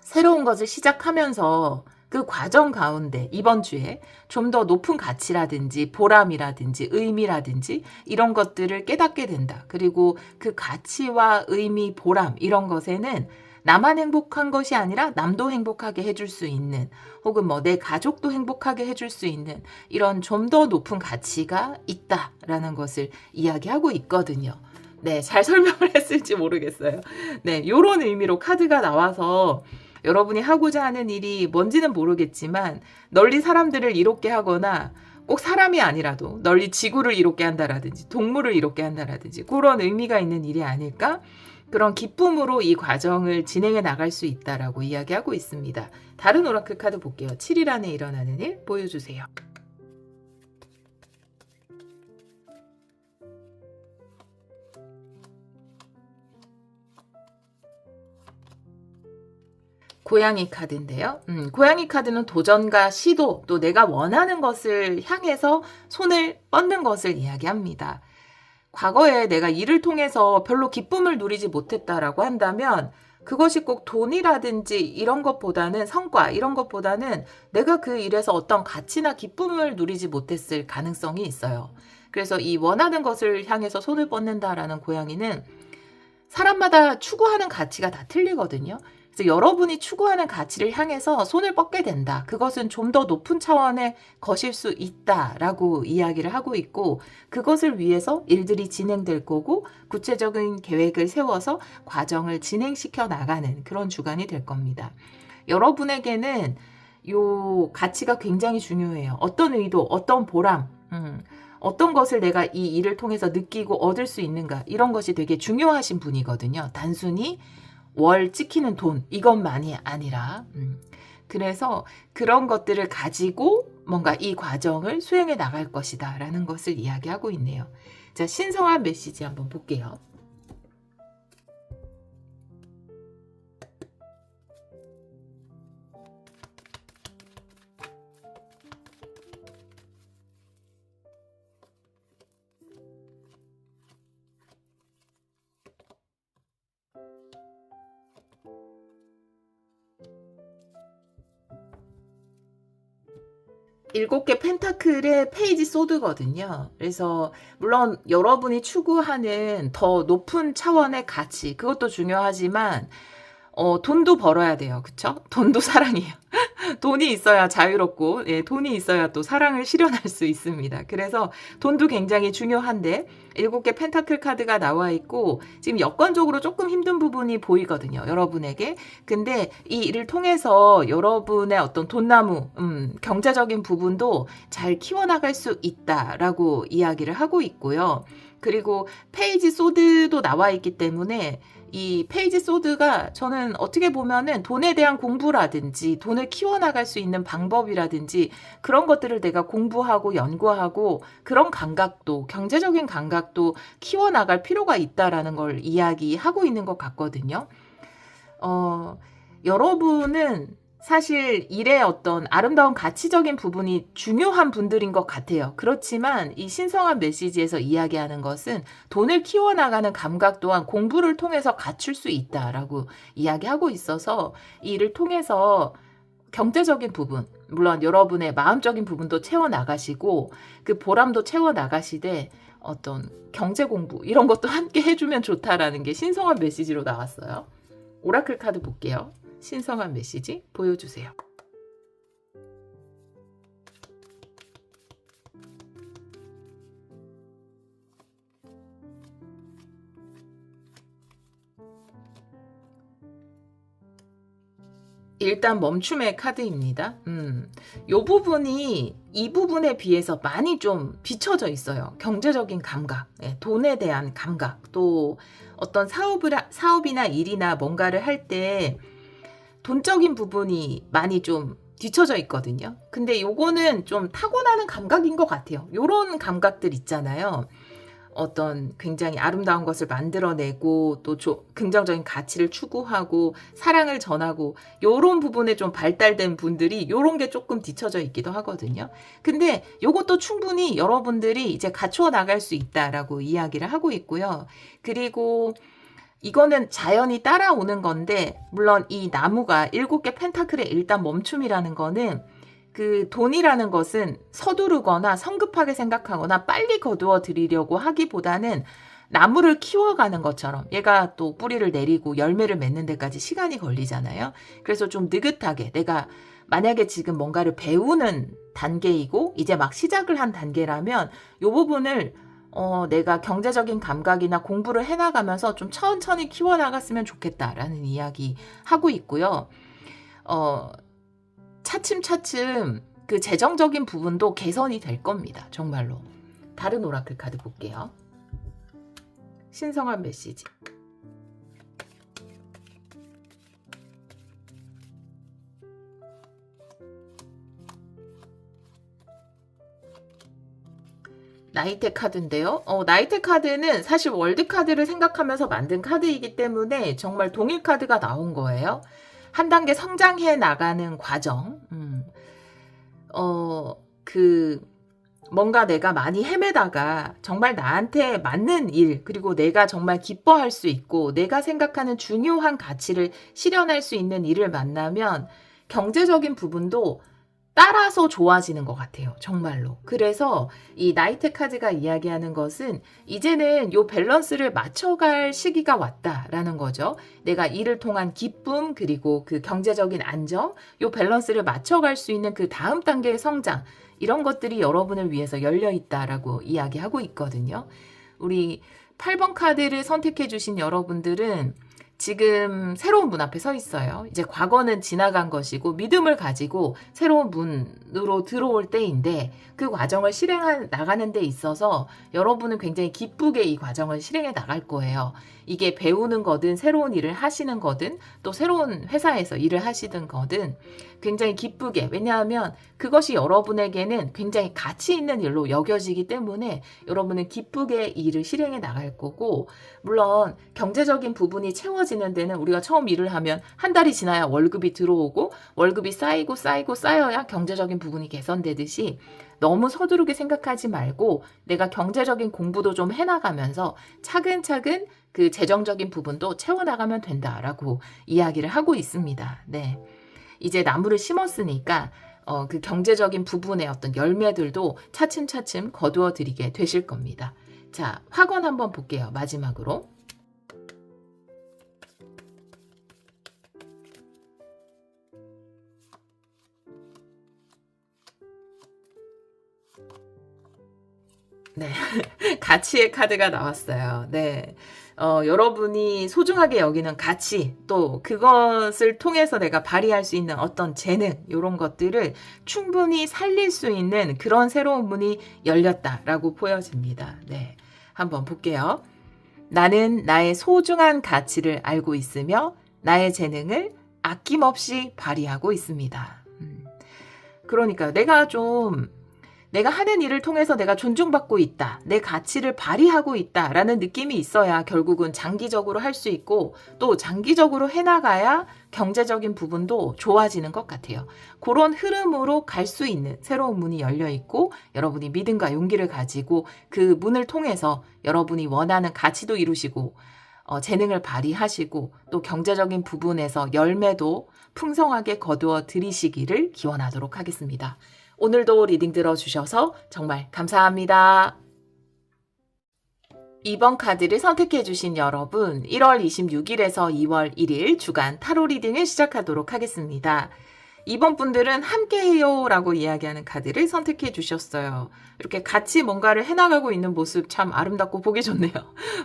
[SPEAKER 2] 새로운 것을 시작하면서 그 과정 가운데 이번 주에 좀 더 높은 가치라든지 보람이라든지 의미라든지 이런 것들을 깨닫게 된다. 그리고 그 가치와 의미, 보람 이런 것에는 나만 행복한 것이 아니라 남도 행복하게 해줄 수 있는, 혹은 뭐 내 가족도 행복하게 해줄 수 있는 이런 좀 더 높은 가치가 있다라는 것을 이야기하고 있거든요. 네, 잘 설명을 했을지 모르겠어요. 네, 요런 의미로 카드가 나와서 여러분이 하고자 하는 일이 뭔지는 모르겠지만 널리 사람들을 이롭게 하거나 꼭 사람이 아니라도 널리 지구를 이롭게 한다라든지 동물을 이롭게 한다라든지 그런 의미가 있는 일이 아닐까? 그런 기쁨으로 이 과정을 진행해 나갈 수 있다라고 이야기하고 있습니다. 다른 오라클 카드 볼게요. 7일 안에 일어나는 일 보여주세요. 고양이 카드인데요. 고양이 카드는 도전과 시도, 또 내가 원하는 것을 향해서 손을 뻗는 것을 이야기합니다. 과거에 내가 일을 통해서 별로 기쁨을 누리지 못했다라고 한다면 그것이 꼭 돈이라든지 이런 것보다는, 성과 이런 것보다는 내가 그 일에서 어떤 가치나 기쁨을 누리지 못했을 가능성이 있어요. 그래서 이 원하는 것을 향해서 손을 뻗는다라는 고양이는 사람마다 추구하는 가치가 다 틀리거든요. 그래서 여러분이 추구하는 가치를 향해서 손을 뻗게 된다. 그것은 좀 더 높은 차원의 것일 수 있다라고 이야기를 하고 있고, 그것을 위해서 일들이 진행될 거고 구체적인 계획을 세워서 과정을 진행시켜 나가는 그런 주간이 될 겁니다. 여러분에게는 요 가치가 굉장히 중요해요. 어떤 의도, 어떤 보람, 어떤 것을 내가 이 일을 통해서 느끼고 얻을 수 있는가, 이런 것이 되게 중요하신 분이거든요. 단순히 월 찍히는 돈 이것만이 아니라. 그래서 그런 것들을 가지고 뭔가 이 과정을 수행해 나갈 것이다 라는 것을 이야기하고 있네요. 자, 신성한 메시지 한번 볼게요. 일곱 개 펜타클의 페이지 소드거든요. 그래서 물론 여러분이 추구하는 더 높은 차원의 가치, 그것도 중요하지만 돈도 벌어야 돼요. 그쵸? 돈도 사랑이에요. 돈이 있어야 자유롭고, 예, 돈이 있어야 또 사랑을 실현할 수 있습니다. 그래서 돈도 굉장히 중요한데, 7개 펜타클 카드가 나와 있고, 지금 여건적으로 조금 힘든 부분이 보이거든요. 여러분에게. 근데 이 일을 통해서 여러분의 어떤 돈나무, 경제적인 부분도 잘 키워나갈 수 있다라고 이야기를 하고 있고요. 그리고 페이지 소드도 나와 있기 때문에 이 페이지 소드가 저는 어떻게 보면은 돈에 대한 공부라든지 돈을 키워나갈 수 있는 방법이라든지 그런 것들을 내가 공부하고 연구하고 그런 감각도, 경제적인 감각도 키워나갈 필요가 있다라는 걸 이야기하고 있는 것 같거든요. 여러분은 사실 일의 어떤 아름다운 가치적인 부분이 중요한 분들인 것 같아요. 그렇지만 이 신성한 메시지에서 이야기하는 것은 돈을 키워나가는 감각 또한 공부를 통해서 갖출 수 있다라고 이야기하고 있어서 이 일을 통해서 경제적인 부분, 물론 여러분의 마음적인 부분도 채워나가시고 그 보람도 채워나가시되 어떤 경제 공부 이런 것도 함께 해주면 좋다라는 게 신성한 메시지로 나왔어요. 오라클 카드 볼게요. 신성한 메시지 보여주세요. 일단 멈춤의 카드입니다. 요 부분이 이 부분에 비해서 많이 좀 비춰져 있어요. 경제적인 감각, 예, 돈에 대한 감각, 또 어떤 사업이나 일이나 뭔가를 할 때 돈적인 부분이 많이 좀 뒤쳐져 있거든요. 근데 요거는 좀 타고나는 감각인 것 같아요. 요런 감각들 있잖아요. 어떤 굉장히 아름다운 것을 만들어내고 또 긍정적인 가치를 추구하고 사랑을 전하고 요런 부분에 좀 발달된 분들이 요런 게 조금 뒤쳐져 있기도 하거든요. 근데 요것도 충분히 여러분들이 이제 갖추어 나갈 수 있다라고 이야기를 하고 있고요. 그리고 이거는 자연이 따라오는 건데, 물론 이 나무가 7개 펜타클의 일단 멈춤이라는 거는 그 돈이라는 것은 서두르거나 성급하게 생각하거나 빨리 거두어 드리려고 하기보다는 나무를 키워가는 것처럼 얘가 또 뿌리를 내리고 열매를 맺는 데까지 시간이 걸리잖아요. 그래서 좀 느긋하게 내가 만약에 지금 뭔가를 배우는 단계이고 이제 막 시작을 한 단계라면 이 부분을 내가 경제적인 감각이나 공부를 해나가면서 좀 천천히 키워나갔으면 좋겠다라는 이야기 하고 있고요. 차츰차츰 그 재정적인 부분도 개선이 될 겁니다. 정말로. 다른 오라클 카드 볼게요. 신성한 메시지. 나이테 카드인데요. 나이테 카드는 사실 월드 카드를 생각하면서 만든 카드이기 때문에 정말 동일 카드가 나온 거예요. 한 단계 성장해 나가는 과정. 뭔가 내가 많이 헤매다가 정말 나한테 맞는 일, 그리고 내가 정말 기뻐할 수 있고 내가 생각하는 중요한 가치를 실현할 수 있는 일을 만나면 경제적인 부분도 따라서 좋아지는 것 같아요. 정말로. 그래서 이 나이트 카드가 이야기하는 것은 이제는 요 밸런스를 맞춰갈 시기가 왔다라는 거죠. 내가 일을 통한 기쁨 그리고 그 경제적인 안정, 요 밸런스를 맞춰갈 수 있는 그 다음 단계의 성장, 이런 것들이 여러분을 위해서 열려 있다라고 이야기하고 있거든요. 우리 8번 카드를 선택해 주신 여러분들은 지금 새로운 문 앞에 서 있어요. 이제 과거는 지나간 것이고 믿음을 가지고 새로운 문으로 들어올 때인데, 그 과정을 실행해 나가는 데 있어서 여러분은 굉장히 기쁘게 이 과정을 실행해 나갈 거예요. 이게 배우는 거든 새로운 일을 하시는 거든 또 새로운 회사에서 일을 하시든 거든 굉장히 기쁘게, 왜냐하면 그것이 여러분에게는 굉장히 가치 있는 일로 여겨지기 때문에 여러분은 기쁘게 이 일을 실행해 나갈 거고, 물론 경제적인 부분이 채워지는 데는 우리가 처음 일을 하면 한 달이 지나야 월급이 들어오고 월급이 쌓이고 쌓여야 경제적인 부분이 개선되듯이 너무 서두르게 생각하지 말고 내가 경제적인 공부도 좀 해나가면서 차근차근 그 재정적인 부분도 채워나가면 된다라고 이야기를 하고 있습니다. 네. 이제 나무를 심었으니까 그 경제적인 부분의 어떤 열매들도 차츰차츰 거두어 드리게 되실 겁니다. 자, 확언 한번 볼게요. 마지막으로. 네. 가치의 카드가 나왔어요. 네. 여러분이 소중하게 여기는 가치, 또 그것을 통해서 내가 발휘할 수 있는 어떤 재능, 이런 것들을 충분히 살릴 수 있는 그런 새로운 문이 열렸다라고 보여집니다. 네. 한번 볼게요. 나는 나의 소중한 가치를 알고 있으며 나의 재능을 아낌없이 발휘하고 있습니다. 그러니까 내가 하는 일을 통해서 내가 존중받고 있다, 내 가치를 발휘하고 있다라는 느낌이 있어야 결국은 장기적으로 할 수 있고, 또 장기적으로 해나가야 경제적인 부분도 좋아지는 것 같아요. 그런 흐름으로 갈 수 있는 새로운 문이 열려 있고, 여러분이 믿음과 용기를 가지고 그 문을 통해서 여러분이 원하는 가치도 이루시고 재능을 발휘하시고 또 경제적인 부분에서 열매도 풍성하게 거두어 들이시기를 기원하도록 하겠습니다. 오늘도 리딩 들어주셔서 정말 감사합니다. 2번 카드를 선택해 주신 여러분, 1월 26일에서 2월 1일 주간 타로 리딩을 시작하도록 하겠습니다. 2번 분들은 함께해요 라고 이야기하는 카드를 선택해 주셨어요. 이렇게 같이 뭔가를 해나가고 있는 모습 참 아름답고 보기 좋네요.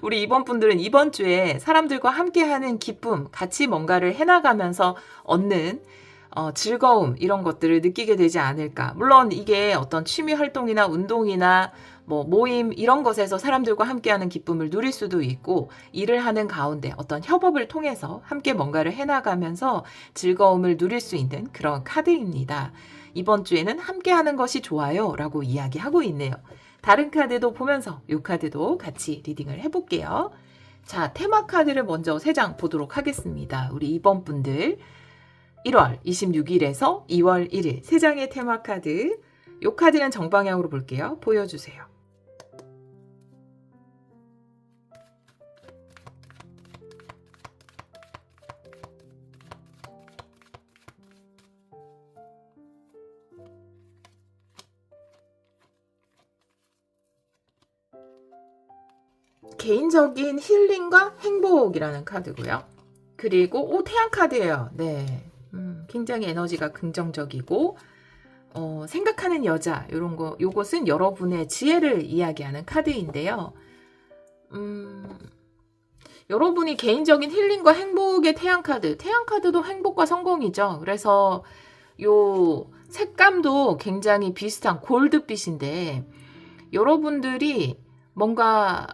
[SPEAKER 2] 우리 2번 분들은 이번 주에 사람들과 함께하는 기쁨, 같이 뭔가를 해나가면서 얻는 즐거움, 이런 것들을 느끼게 되지 않을까. 물론 이게 어떤 취미 활동이나 운동이나 모임 이런 것에서 사람들과 함께하는 기쁨을 누릴 수도 있고, 일을 하는 가운데 어떤 협업을 통해서 함께 뭔가를 해나가면서 즐거움을 누릴 수 있는 그런 카드입니다. 이번 주에는 함께하는 것이 좋아요 라고 이야기하고 있네요. 다른 카드도 보면서 이 카드도 같이 리딩을 해볼게요. 자, 테마 카드를 먼저 3장 보도록 하겠습니다. 우리 2번 분들 1월 26일에서 2월 1일 3장의 테마 카드, 이 카드는 정방향으로 볼게요. 보여주세요. 개인적인 힐링과 행복이라는 카드고요. 그리고 태양 카드예요. 네. 굉장히 에너지가 긍정적이고 생각하는 여자, 요것은 여러분의 지혜를 이야기하는 카드인데요. 여러분이 개인적인 힐링과 행복의 태양 카드도 행복과 성공이죠. 그래서 요 색감도 굉장히 비슷한 골드빛인데, 여러분들이 뭔가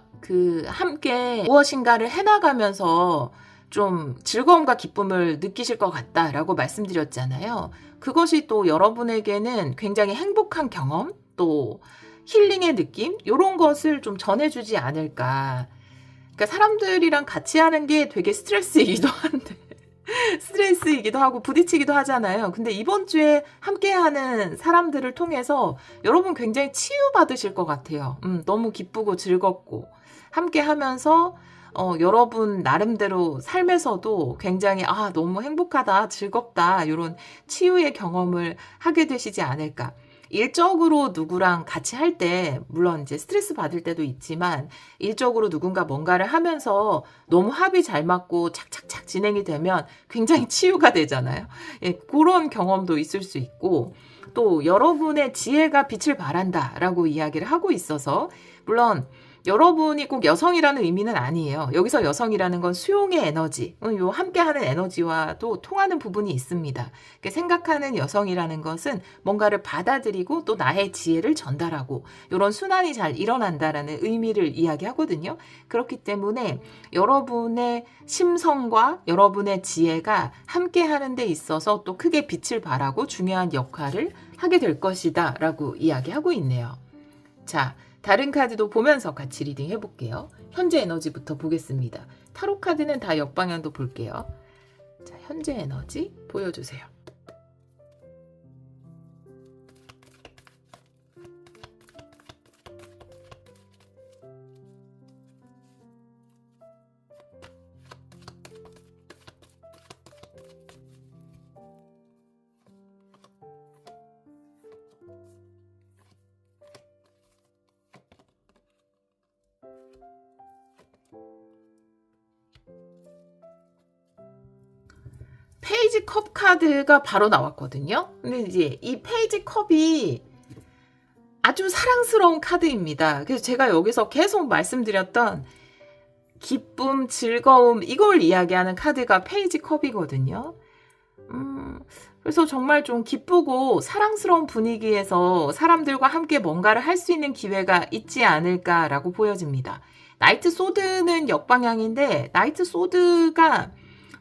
[SPEAKER 2] 함께 무엇인가를 해나가면서 좀 즐거움과 기쁨을 느끼실 것 같다라고 말씀드렸잖아요. 그것이 또 여러분에게는 굉장히 행복한 경험, 또 힐링의 느낌, 이런 것을 좀 전해주지 않을까. 그러니까 사람들이랑 같이 하는 게 되게 스트레스이기도 하고 부딪히기도 하잖아요. 근데 이번 주에 함께하는 사람들을 통해서 여러분 굉장히 치유받으실 것 같아요. 너무 기쁘고 즐겁고 함께하면서 여러분 나름대로 삶에서도 굉장히 너무 행복하다, 즐겁다, 이런 치유의 경험을 하게 되시지 않을까. 일적으로 누구랑 같이 할 때, 물론 이제 스트레스 받을 때도 있지만, 일적으로 누군가 뭔가를 하면서 너무 합이 잘 맞고 착착착 진행이 되면 굉장히 치유가 되잖아요. 예, 그런 경험도 있을 수 있고, 또 여러분의 지혜가 빛을 발한다라고 이야기를 하고 있어서, 물론 여러분이 꼭 여성이라는 의미는 아니에요. 여기서 여성이라는 건 수용의 에너지, 요 함께하는 에너지와도 통하는 부분이 있습니다. 생각하는 여성이라는 것은 뭔가를 받아들이고 또 나의 지혜를 전달하고 이런 순환이 잘 일어난다라는 의미를 이야기하거든요. 그렇기 때문에 여러분의 심성과 여러분의 지혜가 함께하는 데 있어서 또 크게 빛을 발하고 중요한 역할을 하게 될 것이다 라고 이야기하고 있네요. 자, 다른 카드도 보면서 같이 리딩 해볼게요. 현재 에너지부터 보겠습니다. 타로 카드는 다 역방향도 볼게요. 자, 현재 에너지 보여주세요. 페이지 컵 카드가 바로 나왔거든요. 근데 이제 이 페이지 컵이 아주 사랑스러운 카드입니다. 그래서 제가 여기서 계속 말씀드렸던 기쁨, 즐거움, 이걸 이야기하는 카드가 페이지 컵이거든요. 그래서 정말 좀 기쁘고 사랑스러운 분위기에서 사람들과 함께 뭔가를 할 수 있는 기회가 있지 않을까라고 보여집니다. 나이트 소드는 역방향인데, 나이트 소드가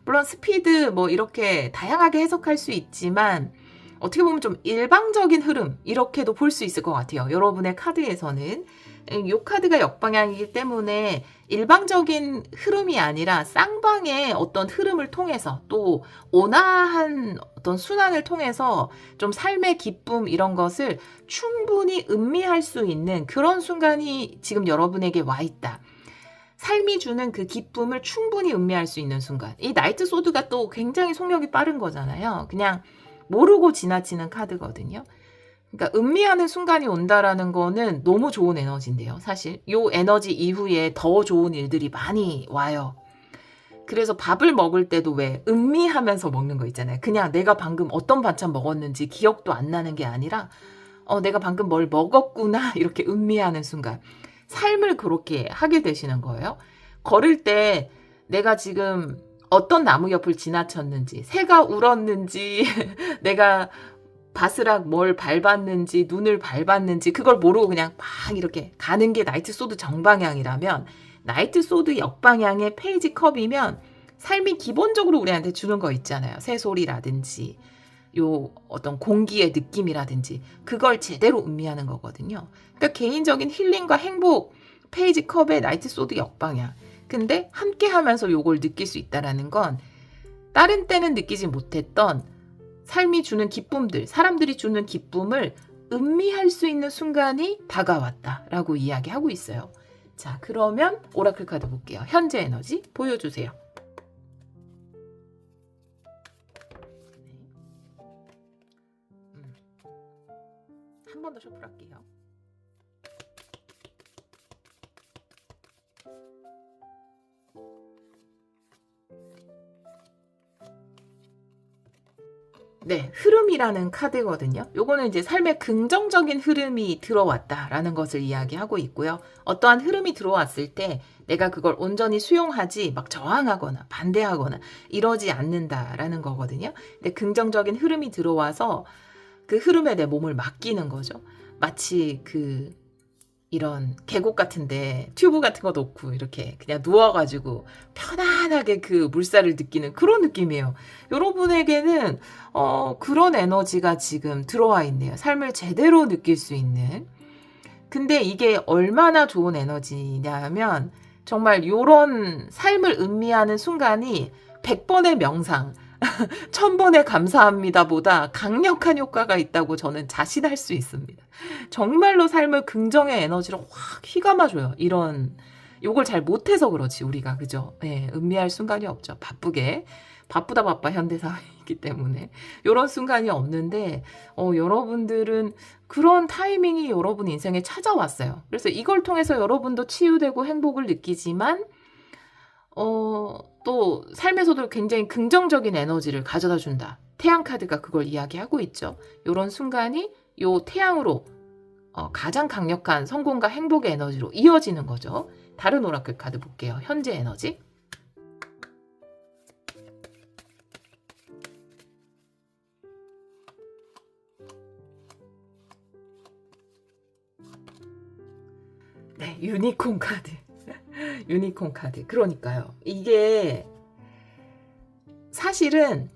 [SPEAKER 2] 물론 스피드 이렇게 다양하게 해석할 수 있지만 어떻게 보면 좀 일방적인 흐름, 이렇게도 볼 수 있을 것 같아요. 여러분의 카드에서는 이 카드가 역방향이기 때문에 일방적인 흐름이 아니라 쌍방의 어떤 흐름을 통해서 또 온화한 어떤 순환을 통해서 좀 삶의 기쁨 이런 것을 충분히 음미할 수 있는 그런 순간이 지금 여러분에게 와 있다. 삶이 주는 그 기쁨을 충분히 음미할 수 있는 순간. 이 나이트 소드가 또 굉장히 속력이 빠른 거잖아요. 그냥 모르고 지나치는 카드거든요. 그러니까 음미하는 순간이 온다라는 거는 너무 좋은 에너지인데요. 사실 이 에너지 이후에 더 좋은 일들이 많이 와요. 그래서 밥을 먹을 때도 왜 음미하면서 먹는 거 있잖아요. 그냥 내가 방금 어떤 반찬 먹었는지 기억도 안 나는 게 아니라 내가 방금 뭘 먹었구나 이렇게 음미하는 순간. 삶을 그렇게 하게 되시는 거예요. 걸을 때 내가 지금 어떤 나무 옆을 지나쳤는지, 새가 울었는지, 내가 바스락 뭘 밟았는지, 눈을 밟았는지 그걸 모르고 그냥 막 이렇게 가는 게 나이트 소드 정방향이라면, 나이트 소드 역방향의 페이지 컵이면 삶이 기본적으로 우리한테 주는 거 있잖아요. 새소리라든지 요 어떤 공기의 느낌이라든지 그걸 제대로 음미하는 거거든요. 그러니까 개인적인 힐링과 행복, 페이지 컵의 나이트 소드 역방향. 근데 함께 하면서 요걸 느낄 수 있다라는 건 다른 때는 느끼지 못했던 삶이 주는 기쁨들, 사람들이 주는 기쁨을 음미할 수 있는 순간이 다가왔다라고 이야기하고 있어요. 자, 그러면 오라클 카드 볼게요. 현재 에너지 보여주세요. 한 번 더 셔플할게요. 네, 흐름이라는 카드거든요. 요거는 이제 삶에 긍정적인 흐름이 들어왔다라는 것을 이야기하고 있고요. 어떠한 흐름이 들어왔을 때 내가 그걸 온전히 수용하지 막 저항하거나 반대하거나 이러지 않는다라는 거거든요. 근데 긍정적인 흐름이 들어와서 그 흐름에 내 몸을 맡기는 거죠. 마치 이런 계곡 같은데 튜브 같은 거 놓고 이렇게 그냥 누워가지고 편안하게 그 물살을 느끼는 그런 느낌이에요. 여러분에게는 그런 에너지가 지금 들어와 있네요. 삶을 제대로 느낄 수 있는. 근데 이게 얼마나 좋은 에너지냐면 정말 이런 삶을 음미하는 순간이 100번의 명상, 1000번의 감사합니다 보다 강력한 효과가 있다고 저는 자신할 수 있습니다. 정말로 삶을 긍정의 에너지로 확 휘감아줘요. 이런 요걸 잘 못해서 그렇지, 우리가. 그죠? 예, 음미할 순간이 없죠. 바쁘다 바빠 현대사회이기 때문에. 요런 순간이 없는데, 여러분들은 그런 타이밍이 여러분 인생에 찾아왔어요. 그래서 이걸 통해서 여러분도 치유되고 행복을 느끼지만, 또 삶에서도 굉장히 긍정적인 에너지를 가져다 준다. 태양 카드가 그걸 이야기하고 있죠. 요런 순간이 요 태양으로 가장 강력한 성공과 행복의 에너지로 이어지는 거죠. 다른 오라클 카드 볼게요. 현재 에너지. 네, 유니콘 카드. 유니콘 카드. 그러니까요. 이게 사실은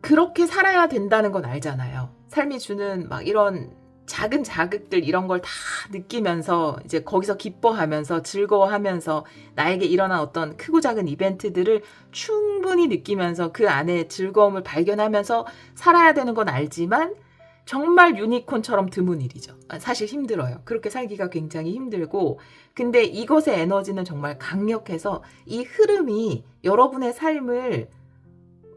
[SPEAKER 2] 그렇게 살아야 된다는 건 알잖아요. 삶이 주는 막 이런 작은 자극들 이런 걸 다 느끼면서 이제 거기서 기뻐하면서 즐거워하면서 나에게 일어난 어떤 크고 작은 이벤트들을 충분히 느끼면서 그 안에 즐거움을 발견하면서 살아야 되는 건 알지만 정말 유니콘처럼 드문 일이죠. 사실 힘들어요. 그렇게 살기가 굉장히 힘들고, 근데 이것의 에너지는 정말 강력해서 이 흐름이 여러분의 삶을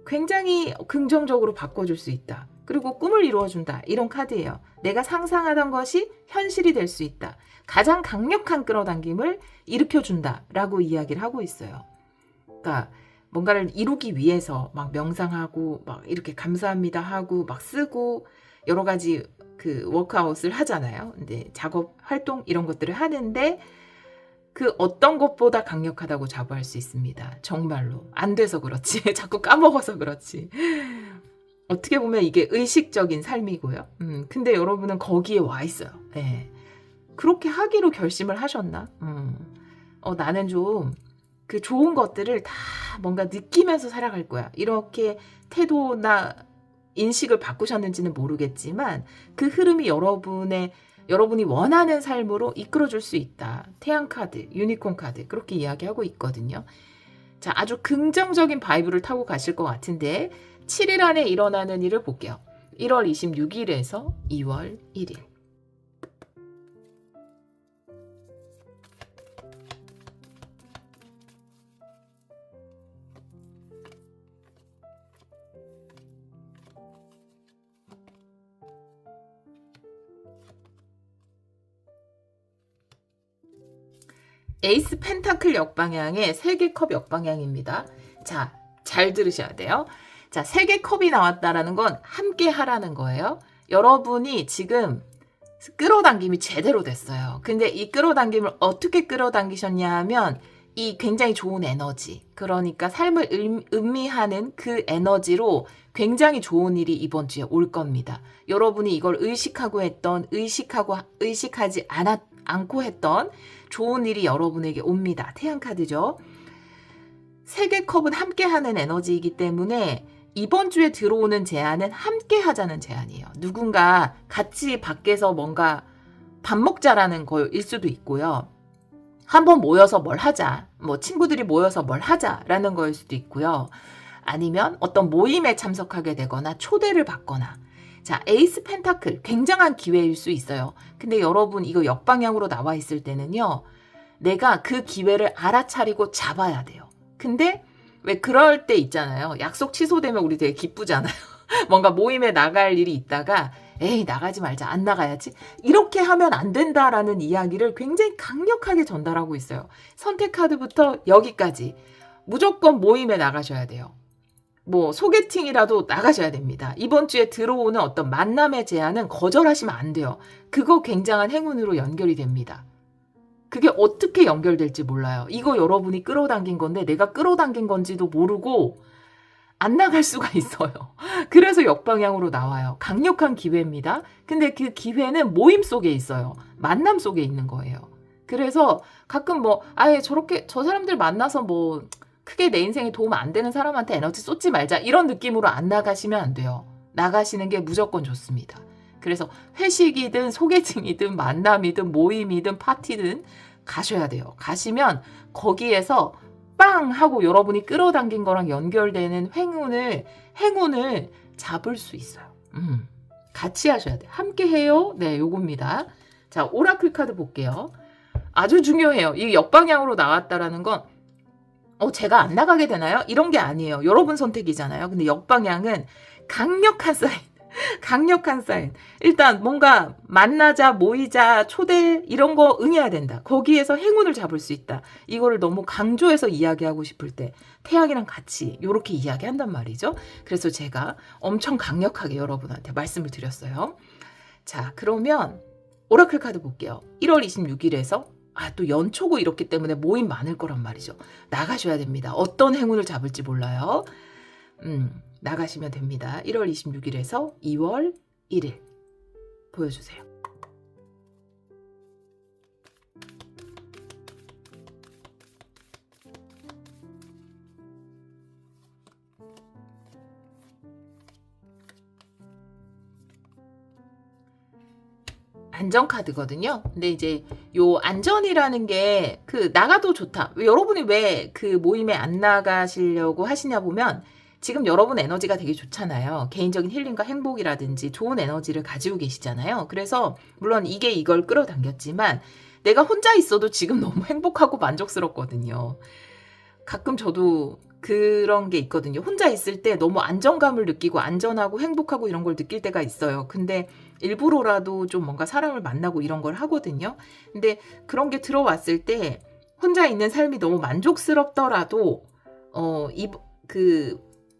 [SPEAKER 2] 굉장히 긍정적으로 바꿔줄 수 있다. 그리고 꿈을 이루어준다. 이런 카드예요. 내가 상상하던 것이 현실이 될 수 있다. 가장 강력한 끌어당김을 일으켜준다. 라고 이야기를 하고 있어요. 그러니까 뭔가를 이루기 위해서 막 명상하고 막 이렇게 감사합니다 하고 막 쓰고 여러 가지 그 워크아웃을 하잖아요. 근데 작업, 활동 이런 것들을 하는데 그 어떤 것보다 강력하다고 자부할 수 있습니다. 정말로. 안 돼서 그렇지. 자꾸 까먹어서 그렇지. 어떻게 보면 이게 의식적인 삶이고요. 근데 여러분은 거기에 와 있어요. 네. 그렇게 하기로 결심을 하셨나? 나는 좀 그 좋은 것들을 다 뭔가 느끼면서 살아갈 거야. 이렇게 태도나 인식을 바꾸셨는지는 모르겠지만 그 흐름이 여러분이 원하는 삶으로 이끌어줄 수 있다. 태양 카드, 유니콘 카드 그렇게 이야기하고 있거든요. 자, 아주 긍정적인 바이브를 타고 가실 것 같은데 7일 안에 일어나는 일을 볼게요. 1월 26일에서 2월 1일. 에이스 펜타클 역방향의 3개 컵 역방향입니다. 자, 잘 들으셔야 돼요. 자, 3개 컵이 나왔다라는 건 함께 하라는 거예요. 여러분이 지금 끌어당김이 제대로 됐어요. 근데 이 끌어당김을 어떻게 끌어당기셨냐 하면 이 굉장히 좋은 에너지, 그러니까 삶을 음미하는 그 에너지로 굉장히 좋은 일이 이번 주에 올 겁니다. 여러분이 이걸 의식하지 않고 했던 좋은 일이 여러분에게 옵니다. 태양 카드죠. 3개 컵은 함께하는 에너지이기 때문에 이번 주에 들어오는 제안은 함께 하자는 제안이에요. 누군가 같이 밖에서 뭔가 밥 먹자라는 거일 수도 있고요. 한번 모여서 뭘 하자. 뭐 친구들이 모여서 뭘 하자라는 거일 수도 있고요. 아니면 어떤 모임에 참석하게 되거나 초대를 받거나. 자, 에이스 펜타클 굉장한 기회일 수 있어요. 근데 여러분 이거 역방향으로 나와 있을 때는요. 내가 그 기회를 알아차리고 잡아야 돼요. 근데 왜 그럴 때 있잖아요. 약속 취소되면 우리 되게 기쁘잖아요. 뭔가 모임에 나갈 일이 있다가 에이 나가지 말자, 안 나가야지. 이렇게 하면 안 된다라는 이야기를 굉장히 강력하게 전달하고 있어요. 선택 카드부터 여기까지 무조건 모임에 나가셔야 돼요. 뭐 소개팅이라도 나가셔야 됩니다. 이번 주에 들어오는 어떤 만남의 제안은 거절하시면 안 돼요. 그거 굉장한 행운으로 연결이 됩니다. 그게 어떻게 연결될지 몰라요. 이거 여러분이 끌어당긴 건데 내가 끌어당긴 건지도 모르고 안 나갈 수가 있어요. 그래서 역방향으로 나와요. 강력한 기회입니다. 근데 그 기회는 모임 속에 있어요. 만남 속에 있는 거예요. 그래서 가끔 저렇게 저 사람들 만나서 뭐 크게 내 인생에 도움 안 되는 사람한테 에너지 쏟지 말자 이런 느낌으로 안 나가시면 안 돼요. 나가시는 게 무조건 좋습니다. 그래서 회식이든 소개팅이든 만남이든 모임이든 파티든 가셔야 돼요. 가시면 거기에서 빵 하고 여러분이 끌어당긴 거랑 연결되는 행운을 잡을 수 있어요. 같이 하셔야 돼요. 함께 해요. 네, 요겁니다. 자, 오라클 카드 볼게요. 아주 중요해요. 이 역방향으로 나왔다라는 건 제가 안 나가게 되나요? 이런 게 아니에요. 여러분 선택이잖아요. 근데 역방향은 강력한 사인. 강력한 사인. 일단 뭔가 만나자, 모이자, 초대 이런 거 응해야 된다. 거기에서 행운을 잡을 수 있다. 이거를 너무 강조해서 이야기하고 싶을 때 태양이랑 같이 이렇게 이야기한단 말이죠. 그래서 제가 엄청 강력하게 여러분한테 말씀을 드렸어요. 자, 그러면 오라클 카드 볼게요. 1월 26일에서 또 연초고 이렇기 때문에 모임 많을 거란 말이죠. 나가셔야 됩니다. 어떤 행운을 잡을지 몰라요. 나가시면 됩니다. 1월 26일에서 2월 1일 보여주세요. 안전카드거든요. 근데 이제 요 안전이라는 게 나가도 좋다. 여러분이 왜 그 모임에 안 나가시려고 하시냐 보면 지금 여러분 에너지가 되게 좋잖아요. 개인적인 힐링과 행복이라든지 좋은 에너지를 가지고 계시잖아요. 그래서 물론 이게 이걸 끌어당겼지만 내가 혼자 있어도 지금 너무 행복하고 만족스럽거든요. 가끔 저도 그런 게 있거든요. 혼자 있을 때 너무 안정감을 느끼고 안전하고 행복하고 이런 걸 느낄 때가 있어요. 근데 일부러라도 좀 뭔가 사람을 만나고 이런 걸 하거든요. 근데 그런 게 들어왔을 때 혼자 있는 삶이 너무 만족스럽더라도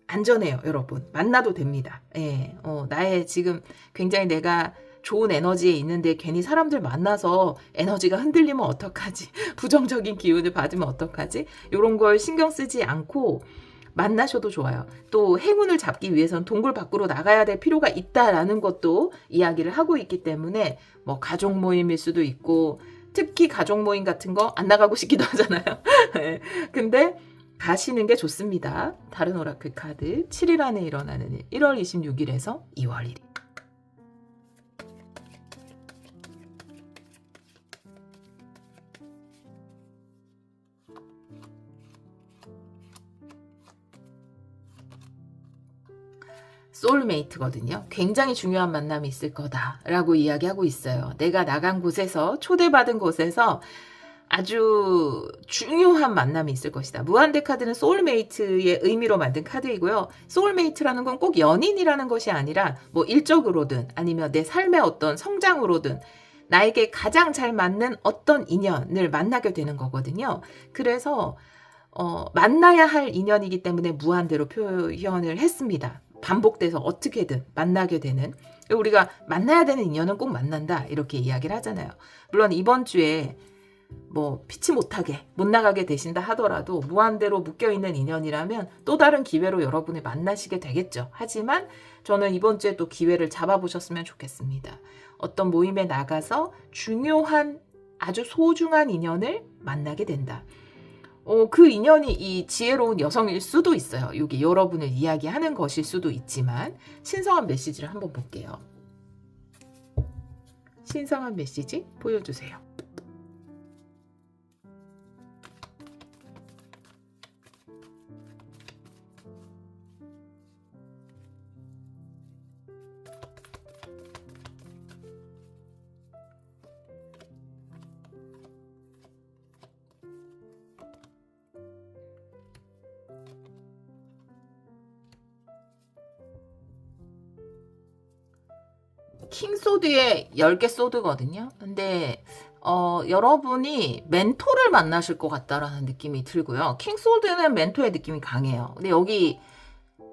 [SPEAKER 2] 안전해요, 여러분. 만나도 됩니다. 예, 나의 지금 굉장히 내가 좋은 에너지에 있는데 괜히 사람들 만나서 에너지가 흔들리면 어떡하지? 부정적인 기운을 받으면 어떡하지? 이런 걸 신경 쓰지 않고 만나셔도 좋아요. 또 행운을 잡기 위해서는 동굴 밖으로 나가야 될 필요가 있다라는 것도 이야기를 하고 있기 때문에 뭐 가족 모임일 수도 있고 특히 가족 모임 같은 거 안 나가고 싶기도 하잖아요. 근데 가시는 게 좋습니다. 다른 오라클 카드 7일 안에 일어나는 일 1월 26일에서 2월 1일 소울메이트거든요. 굉장히 중요한 만남이 있을 거다라고 이야기하고 있어요. 내가 나간 곳에서 초대받은 곳에서 아주 중요한 만남이 있을 것이다. 무한대 카드는 소울메이트의 의미로 만든 카드이고요. 소울메이트라는 건 꼭 연인이라는 것이 아니라 뭐 일적으로든 아니면 내 삶의 어떤 성장으로든 나에게 가장 잘 맞는 어떤 인연을 만나게 되는 거거든요. 그래서 만나야 할 인연이기 때문에 무한대로 표현을 했습니다. 반복돼서 어떻게든 만나게 되는, 우리가 만나야 되는 인연은 꼭 만난다 이렇게 이야기를 하잖아요. 물론 이번 주에 뭐 피치 못하게 못 나가게 되신다 하더라도 무한대로 묶여있는 인연이라면 또 다른 기회로 여러분이 만나시게 되겠죠. 하지만 저는 이번 주에 또 기회를 잡아보셨으면 좋겠습니다. 어떤 모임에 나가서 중요한 아주 소중한 인연을 만나게 된다. 그 인연이 이 지혜로운 여성일 수도 있어요. 여기 여러분을 이야기하는 것일 수도 있지만 신성한 메시지를 한번 볼게요. 신성한 메시지 보여주세요. 킹소드에 10개 소드거든요. 근데 여러분이 멘토를 만나실 것 같다라는 느낌이 들고요. 킹소드는 멘토의 느낌이 강해요. 근데 여기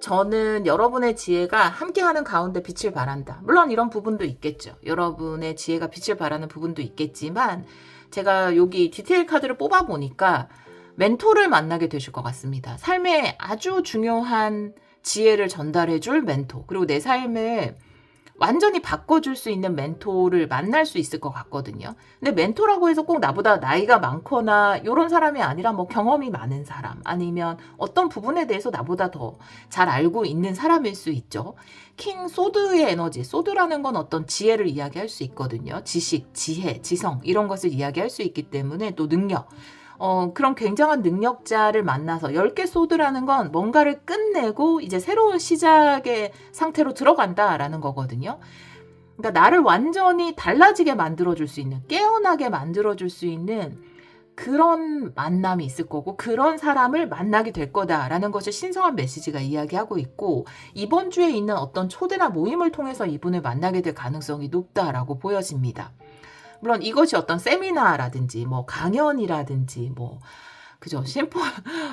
[SPEAKER 2] 저는 여러분의 지혜가 함께하는 가운데 빛을 발한다. 물론 이런 부분도 있겠죠. 여러분의 지혜가 빛을 발하는 부분도 있겠지만 제가 여기 디테일 카드를 뽑아보니까 멘토를 만나게 되실 것 같습니다. 삶에 아주 중요한 지혜를 전달해줄 멘토, 그리고 내 삶을 완전히 바꿔줄 수 있는 멘토를 만날 수 있을 것 같거든요. 근데 멘토라고 해서 꼭 나보다 나이가 많거나 이런 사람이 아니라 뭐 경험이 많은 사람, 아니면 어떤 부분에 대해서 나보다 더 잘 알고 있는 사람일 수 있죠. 킹 소드의 에너지, 소드라는 건 어떤 지혜를 이야기할 수 있거든요. 지식, 지혜, 지성 이런 것을 이야기할 수 있기 때문에 또 능력, 그런 굉장한 능력자를 만나서 10개 소드라는 건 뭔가를 끝내고 이제 새로운 시작의 상태로 들어간다라는 거거든요. 그러니까 나를 완전히 달라지게 만들어줄 수 있는, 깨어나게 만들어줄 수 있는 그런 만남이 있을 거고, 그런 사람을 만나게 될 거다라는 것을 신성한 메시지가 이야기하고 있고, 이번 주에 있는 어떤 초대나 모임을 통해서 이분을 만나게 될 가능성이 높다라고 보여집니다. 물론 이것이 어떤 세미나라든지 뭐 강연이라든지 뭐 그죠, 심포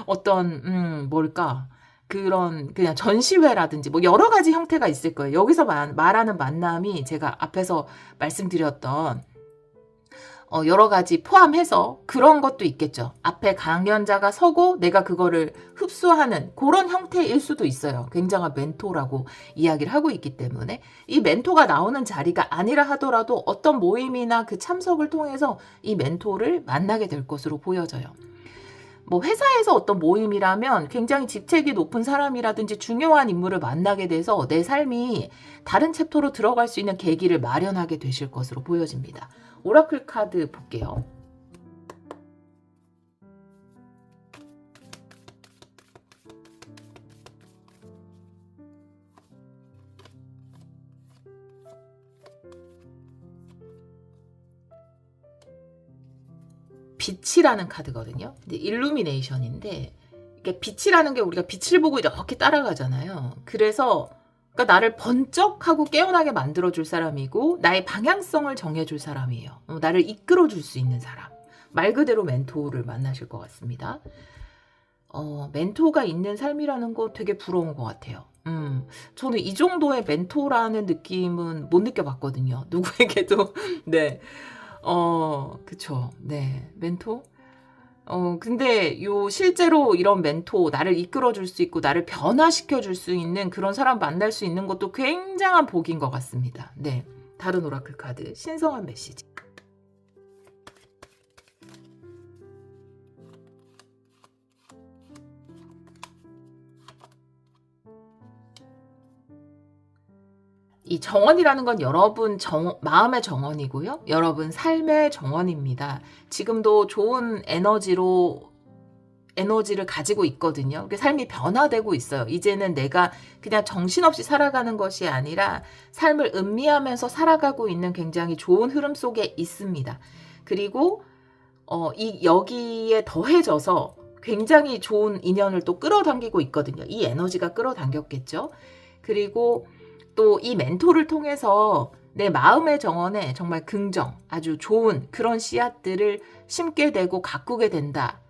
[SPEAKER 2] 어떤 뭘까, 그런 그냥 전시회라든지 뭐 여러 가지 형태가 있을 거예요. 여기서 말하는 만남이 제가 앞에서 말씀드렸던 여러 가지 포함해서 그런 것도 있겠죠. 앞에 강연자가 서고 내가 그거를 흡수하는 그런 형태일 수도 있어요. 굉장한 멘토라고 이야기를 하고 있기 때문에 이 멘토가 나오는 자리가 아니라 하더라도 어떤 모임이나 그 참석을 통해서 이 멘토를 만나게 될 것으로 보여져요. 뭐 회사에서 어떤 모임이라면 굉장히 직책이 높은 사람이라든지 중요한 인물을 만나게 돼서 내 삶이 다른 챕터로 들어갈 수 있는 계기를 마련하게 되실 것으로 보여집니다. 오라클 카드 볼게요. 빛이라는 카드거든요. 근데 일루미네이션인데, 이게 빛이라는 게 우리가 빛을 보고 이렇게 따라가잖아요. 그래서 그러니까 나를 번쩍하고 깨어나게 만들어줄 사람이고 나의 방향성을 정해줄 사람이에요. 나를 이끌어줄 수 있는 사람. 말 그대로 멘토를 만나실 것 같습니다. 멘토가 있는 삶이라는 거 되게 부러운 것 같아요. 저는 이 정도의 멘토라는 느낌은 못 느껴봤거든요. 누구에게도. 네. 그쵸. 네. 멘토? 근데 실제로 이런 멘토, 나를 이끌어줄 수 있고, 나를 변화시켜줄 수 있는 그런 사람 만날 수 있는 것도 굉장한 복인 것 같습니다. 네. 다른 오라클 카드, 신성한 메시지. 이 정원이라는 건 여러분 마음의 정원이고요. 여러분 삶의 정원입니다. 지금도 좋은 에너지를 가지고 있거든요. 삶이 변화되고 있어요. 이제는 내가 그냥 정신없이 살아가는 것이 아니라 삶을 음미하면서 살아가고 있는 굉장히 좋은 흐름 속에 있습니다. 그리고 여기에 더해져서 굉장히 좋은 인연을 또 끌어당기고 있거든요. 이 에너지가 끌어당겼겠죠. 그리고 또 이 멘토를 통해서 내 마음의 정원에 정말 긍정, 아주 좋은 그런 씨앗들을 심게 되고 가꾸게 된다.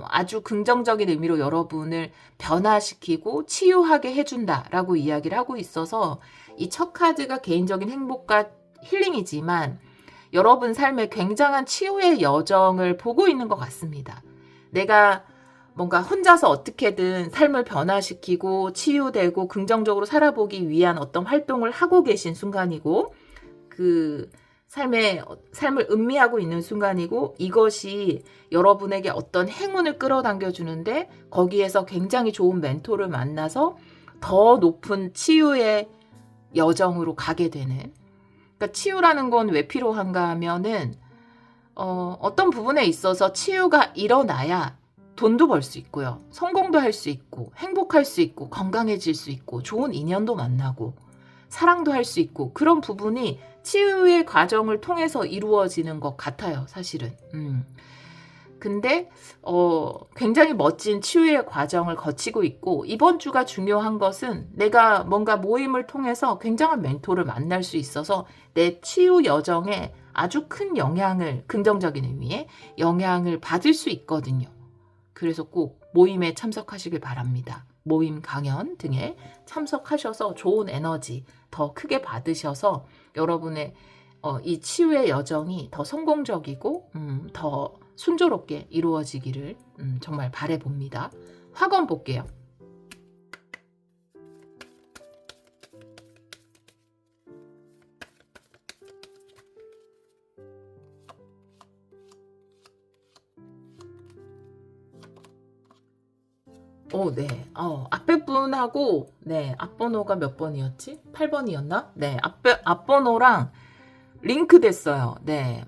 [SPEAKER 2] 아주 긍정적인 의미로 여러분을 변화시키고 치유하게 해준다라고 이야기를 하고 있어서 이 첫 카드가 개인적인 행복과 힐링이지만 여러분 삶에 굉장한 치유의 여정을 보고 있는 것 같습니다. 내가 뭔가 혼자서 어떻게든 삶을 변화시키고 치유되고 긍정적으로 살아보기 위한 어떤 활동을 하고 계신 순간이고, 그 삶을 음미하고 있는 순간이고, 이것이 여러분에게 어떤 행운을 끌어당겨 주는데 거기에서 굉장히 좋은 멘토를 만나서 더 높은 치유의 여정으로 가게 되는. 그러니까 치유라는 건 왜 필요한가 하면은 어떤 부분에 있어서 치유가 일어나야 돈도 벌 수 있고요. 성공도 할 수 있고, 행복할 수 있고, 건강해질 수 있고, 좋은 인연도 만나고, 사랑도 할 수 있고, 그런 부분이 치유의 과정을 통해서 이루어지는 것 같아요, 사실은. 근데 굉장히 멋진 치유의 과정을 거치고 있고, 이번 주가 중요한 것은 내가 뭔가 모임을 통해서 굉장한 멘토를 만날 수 있어서 내 치유 여정에 아주 큰 영향을, 긍정적인 의미의 영향을 받을 수 있거든요. 그래서 꼭 모임에 참석하시길 바랍니다. 모임, 강연 등에 참석하셔서 좋은 에너지 더 크게 받으셔서 여러분의 이 치유의 여정이 더 성공적이고 더 순조롭게 이루어지기를 정말 바라봅니다. 화건 볼게요. 네. 앞에 분하고, 네, 앞번호가 몇 번이었지? 8번이었나? 네, 앞번호랑 링크 됐어요. 네,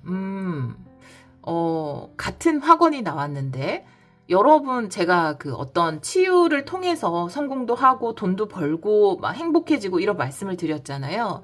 [SPEAKER 2] 같은 학원이 나왔는데, 여러분, 제가 그 어떤 치유를 통해서 성공도 하고 돈도 벌고 막 행복해지고 이런 말씀을 드렸잖아요.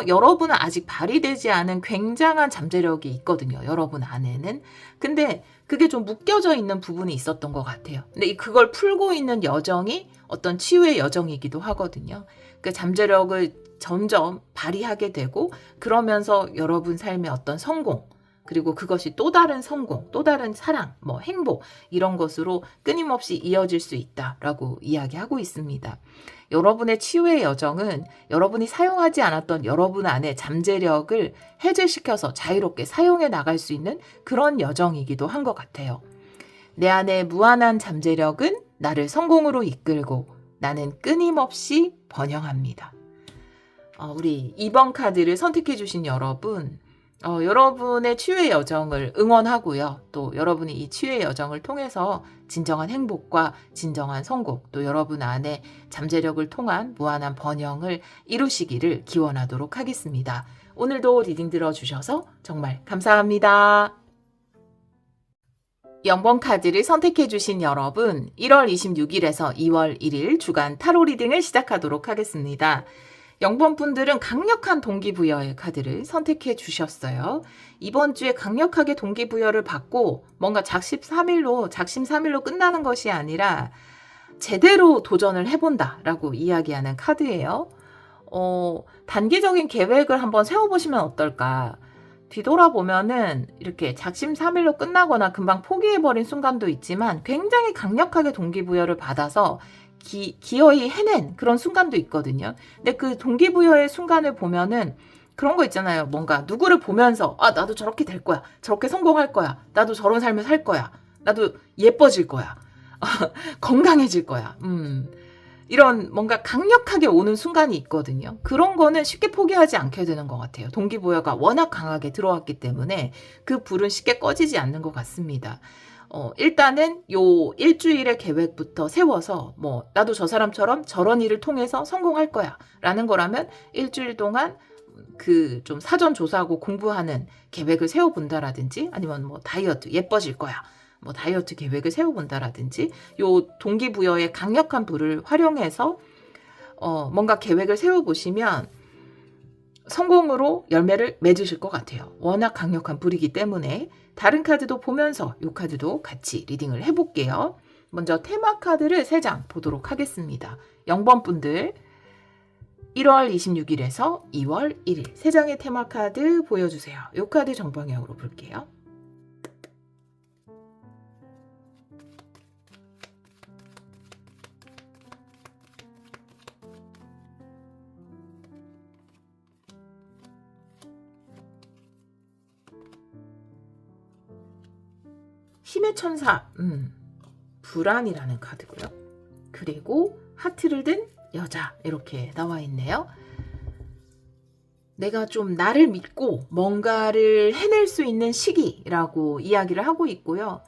[SPEAKER 2] 여러분은 아직 발휘되지 않은 굉장한 잠재력이 있거든요. 여러분 안에는. 근데 그게 좀 묶여져 있는 부분이 있었던 것 같아요. 근데 그걸 풀고 있는 여정이 어떤 치유의 여정이기도 하거든요. 그 잠재력을 점점 발휘하게 되고 그러면서 여러분 삶의 어떤 성공, 그리고 그것이 또 다른 성공, 또 다른 사랑, 뭐 행복 이런 것으로 끊임없이 이어질 수 있다라고 이야기하고 있습니다. 여러분의 치유의 여정은 여러분이 사용하지 않았던 여러분 안의 잠재력을 해제시켜서 자유롭게 사용해 나갈 수 있는 그런 여정이기도 한 것 같아요. 내 안의 무한한 잠재력은 나를 성공으로 이끌고 나는 끊임없이 번영합니다. 우리 2번 카드를 선택해 주신 여러분, 여러분의 치유의 여정을 응원하고요. 또 여러분이 이 치유의 여정을 통해서 진정한 행복과 진정한 성공, 또 여러분 안에 잠재력을 통한 무한한 번영을 이루시기를 기원하도록 하겠습니다. 오늘도 리딩 들어주셔서 정말 감사합니다. 0번 카드를 선택해 주신 여러분, 1월 26일에서 2월 1일 주간 타로 리딩을 시작하도록 하겠습니다. 0번 분들은 강력한 동기부여의 카드를 선택해 주셨어요. 이번 주에 강력하게 동기부여를 받고 뭔가 작심삼일로 끝나는 것이 아니라 제대로 도전을 해본다라고 이야기하는 카드예요. 단기적인 계획을 한번 세워보시면 어떨까? 뒤돌아보면은 이렇게 작심삼일로 끝나거나 금방 포기해버린 순간도 있지만 굉장히 강력하게 동기부여를 받아서 기어이 해낸 그런 순간도 있거든요. 근데 그 동기부여의 순간을 보면은 그런 거 있잖아요. 뭔가 누구를 보면서 나도 저렇게 될 거야. 저렇게 성공할 거야. 나도 저런 삶을 살 거야. 나도 예뻐질 거야. 건강해질 거야. 이런 뭔가 강력하게 오는 순간이 있거든요. 그런 거는 쉽게 포기하지 않게 되는 것 같아요. 동기부여가 워낙 강하게 들어왔기 때문에 그 불은 쉽게 꺼지지 않는 것 같습니다. 일단은 요 일주일의 계획부터 세워서 나도 저 사람처럼 저런 일을 통해서 성공할 거야 라는 거라면 일주일 동안 그 좀 사전 조사하고 공부하는 계획을 세워본다라든지 아니면 다이어트 예뻐질 거야 다이어트 계획을 세워본다라든지 요 동기부여의 강력한 불을 활용해서 뭔가 계획을 세워보시면 성공으로 열매를 맺으실 것 같아요. 워낙 강력한 불이기 때문에. 다른 카드도 보면서 이 카드도 같이 리딩을 해볼게요. 먼저 테마 카드를 3장 보도록 하겠습니다. 0번 분들 1월 26일에서 2월 1일 3장의 테마 카드 보여주세요. 이 카드 정방향으로 볼게요. 힘의 천사, 불안이라는 카드고요. 그리고 하트를 든 여자 이렇게 나와 있네요. 내가 좀 나를 믿고 뭔가를 해낼 수 있는 시기라고 이야기를 하고 있고요.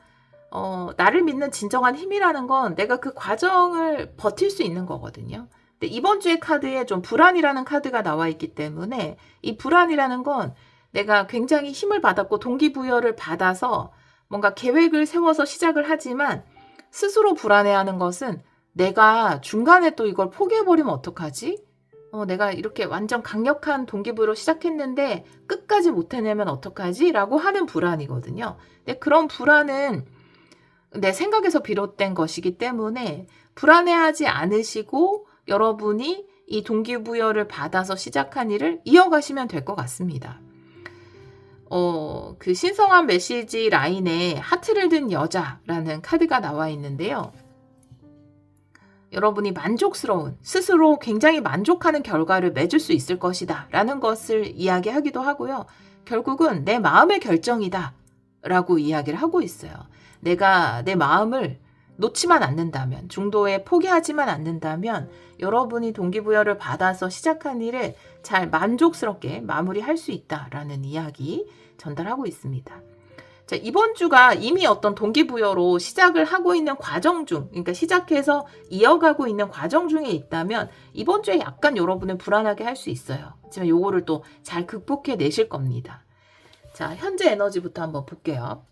[SPEAKER 2] 나를 믿는 진정한 힘이라는 건 내가 그 과정을 버틸 수 있는 거거든요. 근데 이번 주의 카드에 좀 불안이라는 카드가 나와 있기 때문에 이 불안이라는 건 내가 굉장히 힘을 받았고 동기부여를 받아서 뭔가 계획을 세워서 시작을 하지만 스스로 불안해하는 것은 내가 중간에 또 이걸 포기해버리면 어떡하지? 내가 이렇게 완전 강력한 동기부여로 시작했는데 끝까지 못 해내면 어떡하지? 라고 하는 불안이거든요. 근데 그런 불안은 내 생각에서 비롯된 것이기 때문에 불안해하지 않으시고 여러분이 이 동기부여를 받아서 시작한 일을 이어가시면 될 것 같습니다. 그 신성한 메시지 라인에 하트를 든 여자라는 카드가 나와 있는데요. 여러분이 만족스러운, 스스로 굉장히 만족하는 결과를 맺을 수 있을 것이다 라는 것을 이야기하기도 하고요. 결국은 내 마음의 결정이다 라고 이야기를 하고 있어요. 내가 내 마음을 놓지만 않는다면, 중도에 포기하지만 않는다면 여러분이 동기부여를 받아서 시작한 일을 잘 만족스럽게 마무리할 수 있다라는 이야기 전달하고 있습니다. 자, 이번 주가 이미 어떤 동기부여로 시작을 하고 있는 과정 중, 그러니까 시작해서 이어가고 있는 과정 중에 있다면 이번 주에 약간 여러분을 불안하게 할 수 있어요. 하지만 요거를 또 잘 극복해 내실 겁니다. 자, 현재 에너지부터 한번 볼게요.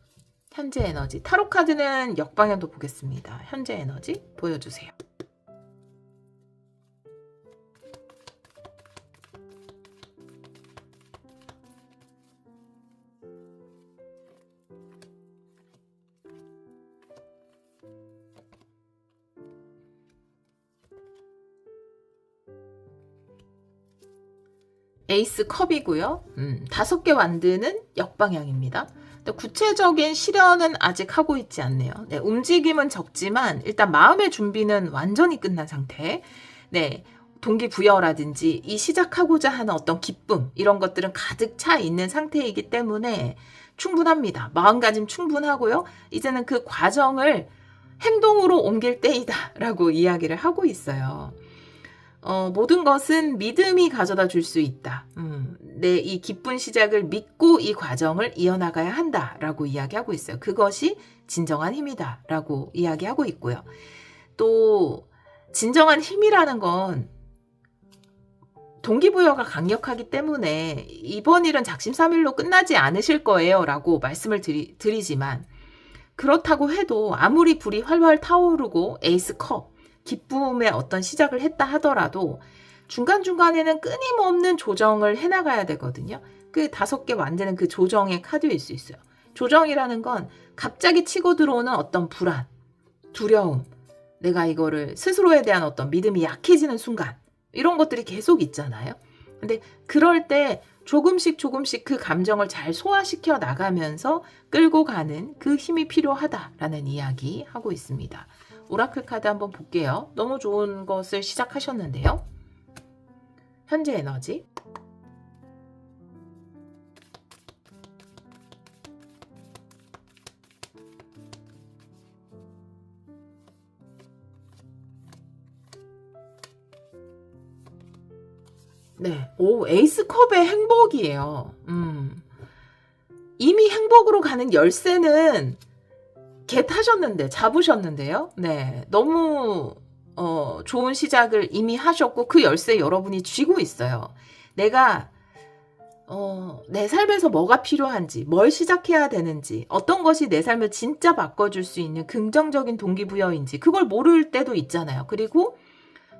[SPEAKER 2] 현재 에너지. 타로 카드는 역방향도 보겠습니다. 현재 에너지 보여주세요. 에이스 컵이고요. 5개 완드는 역방향입니다. 구체적인 실현은 아직 하고 있지 않네요. 네, 움직임은 적지만 일단 마음의 준비는 완전히 끝난 상태. 네, 동기부여라든지 이 시작하고자 하는 어떤 기쁨 이런 것들은 가득 차 있는 상태이기 때문에 충분합니다. 마음가짐 충분하고요. 이제는 그 과정을 행동으로 옮길 때이다 라고 이야기를 하고 있어요. 모든 것은 믿음이 가져다 줄 수 있다. 내 이 기쁜 시작을 믿고 이 과정을 이어나가야 한다라고 이야기하고 있어요. 그것이 진정한 힘이다 라고 이야기하고 있고요. 또 진정한 힘이라는 건 동기부여가 강력하기 때문에 이번 일은 작심삼일로 끝나지 않으실 거예요 라고 말씀을 드리지만 그렇다고 해도 아무리 불이 활활 타오르고 에이스 컵 기쁨의 어떤 시작을 했다 하더라도 중간중간에는 끊임없는 조정을 해나가야 되거든요. 그 5개 완드는 그 조정의 카드일 수 있어요. 조정이라는 건 갑자기 치고 들어오는 어떤 불안, 두려움, 내가 이거를 스스로에 대한 어떤 믿음이 약해지는 순간 이런 것들이 계속 있잖아요. 근데 그럴 때 조금씩 그 감정을 잘 소화시켜 나가면서 끌고 가는 그 힘이 필요하다라는 이야기 하고 있습니다. 오라클 카드 한번 볼게요. 너무 좋은 것을 시작하셨는데요. 현재 에너지. 네, 오, 에이스 컵의 행복이에요. 이미 행복으로 가는 열쇠는 잡으셨는데요. 네, 너무 좋은 시작을 이미 하셨고 그 열쇠 여러분이 쥐고 있어요. 내가 내 삶에서 뭐가 필요한지, 뭘 시작해야 되는지, 어떤 것이 내 삶을 진짜 바꿔줄 수 있는 긍정적인 동기부여인지 그걸 모를 때도 있잖아요. 그리고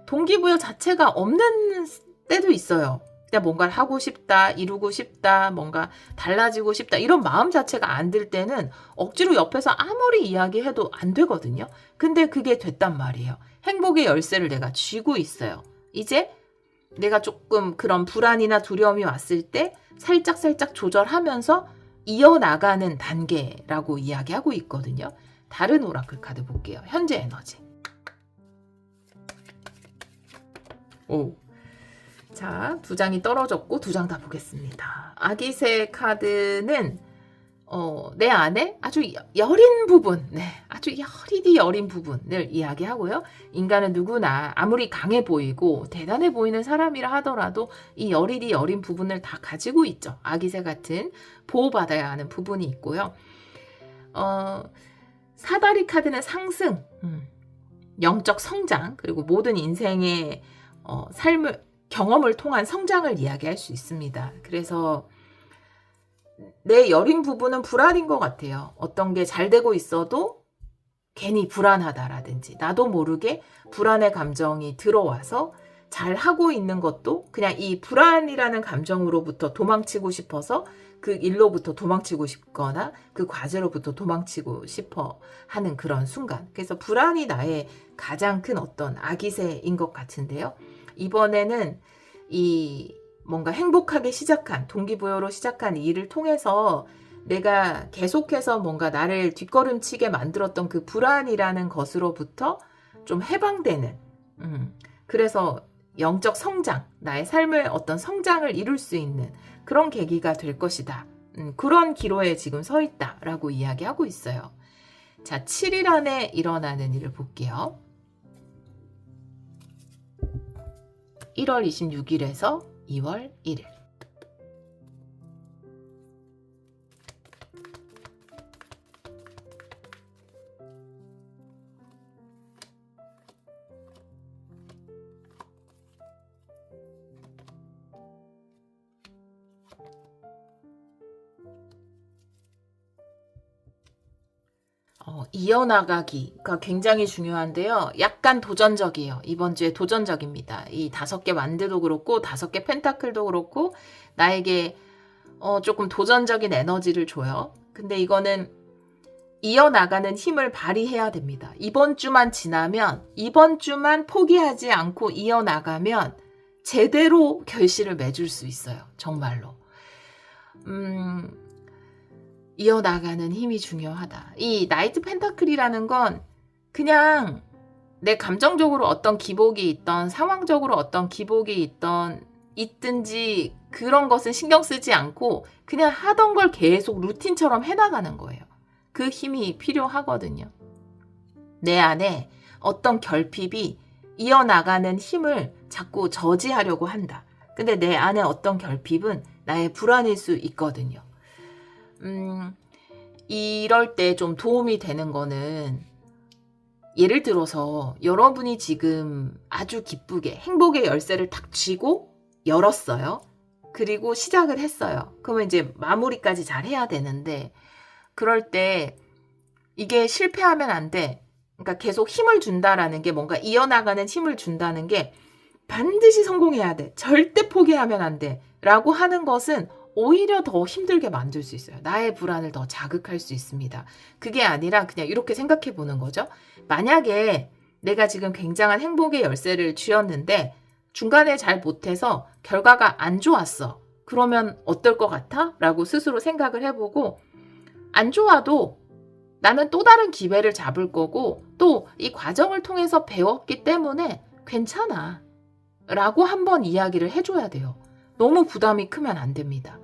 [SPEAKER 2] 동기부여 자체가 없는 때도 있어요. 그냥 뭔가를 하고 싶다, 이루고 싶다, 뭔가 달라지고 싶다 이런 마음 자체가 안 들 때는 억지로 옆에서 아무리 이야기해도 안 되거든요. 근데 그게 됐단 말이에요. 행복의 열쇠를 내가 쥐고 있어요. 이제 내가 조금 그런 불안이나 두려움이 왔을 때 살짝 조절하면서 이어나가는 단계라고 이야기하고 있거든요. 다른 오라클 카드 볼게요. 현재 에너지. 오. 자, 2장이 떨어졌고 2장 다 보겠습니다. 아기새 카드는 내 안에 아주 여린 부분, 네, 아주 여리디 여린 부분을 이야기하고요. 인간은 누구나 아무리 강해 보이고 대단해 보이는 사람이라 하더라도 이 여리디 여린 부분을 다 가지고 있죠. 아기새 같은 보호받아야 하는 부분이 있고요. 사다리 카드는 상승, 영적 성장, 그리고 모든 인생의 경험을 통한 성장을 이야기할 수 있습니다. 그래서 내 여린 부분은 불안인 것 같아요. 어떤 게 잘 되고 있어도 괜히 불안하다라든지 나도 모르게 불안의 감정이 들어와서 잘 하고 있는 것도 그냥 이 불안이라는 감정으로부터 도망치고 싶어서 그 일로부터 도망치고 싶거나 그 과제로부터 도망치고 싶어 하는 그런 순간. 그래서 불안이 나의 가장 큰 어떤 아기새인 것 같은데요. 이번에는 이 뭔가 행복하게 시작한 동기부여로 시작한 이 일을 통해서 내가 계속해서 뭔가 나를 뒷걸음치게 만들었던 그 불안이라는 것으로부터 좀 해방되는 그래서 영적 성장, 나의 삶의 어떤 성장을 이룰 수 있는 그런 계기가 될 것이다. 그런 기로에 지금 서 있다라고 이야기하고 있어요. 자, 7일 안에 일어나는 일을 볼게요. 1월 26일에서 2월 1일. 이어나가기가 굉장히 중요한데요. 약간 도전적이에요. 이번 주에 도전적입니다. 이 5개 완드도 그렇고 5개 펜타클도 그렇고 나에게 조금 도전적인 에너지를 줘요. 근데 이거는 이어나가는 힘을 발휘해야 됩니다. 이번 주만 지나면, 이번 주만 포기하지 않고 이어나가면 제대로 결실을 맺을 수 있어요. 정말로. 이어나가는 힘이 중요하다. 이 나이트 펜타클이라는 건 그냥 내 감정적으로 어떤 기복이 있던, 상황적으로 어떤 기복이 있든지 그런 것은 신경 쓰지 않고 그냥 하던 걸 계속 루틴처럼 해나가는 거예요. 그 힘이 필요하거든요. 내 안에 어떤 결핍이 이어나가는 힘을 자꾸 저지하려고 한다. 근데 내 안에 어떤 결핍은 나의 불안일 수 있거든요. 이럴 때 좀 도움이 되는 거는 예를 들어서 여러분이 지금 아주 기쁘게 행복의 열쇠를 탁 쥐고 열었어요. 그리고 시작을 했어요. 그러면 이제 마무리까지 잘 해야 되는데 그럴 때 이게 실패하면 안 돼. 그러니까 계속 힘을 준다라는 게 뭔가 이어나가는 힘을 준다는 게 반드시 성공해야 돼. 절대 포기하면 안 돼. 라고 하는 것은 오히려 더 힘들게 만들 수 있어요. 나의 불안을 더 자극할 수 있습니다. 그게 아니라 그냥 이렇게 생각해 보는 거죠. 만약에 내가 지금 굉장한 행복의 열쇠를 쥐었는데 중간에 잘 못해서 결과가 안 좋았어. 그러면 어떨 것 같아? 라고 스스로 생각을 해보고 안 좋아도 나는 또 다른 기회를 잡을 거고 또 이 과정을 통해서 배웠기 때문에 괜찮아. 라고 한번 이야기를 해줘야 돼요. 너무 부담이 크면 안 됩니다.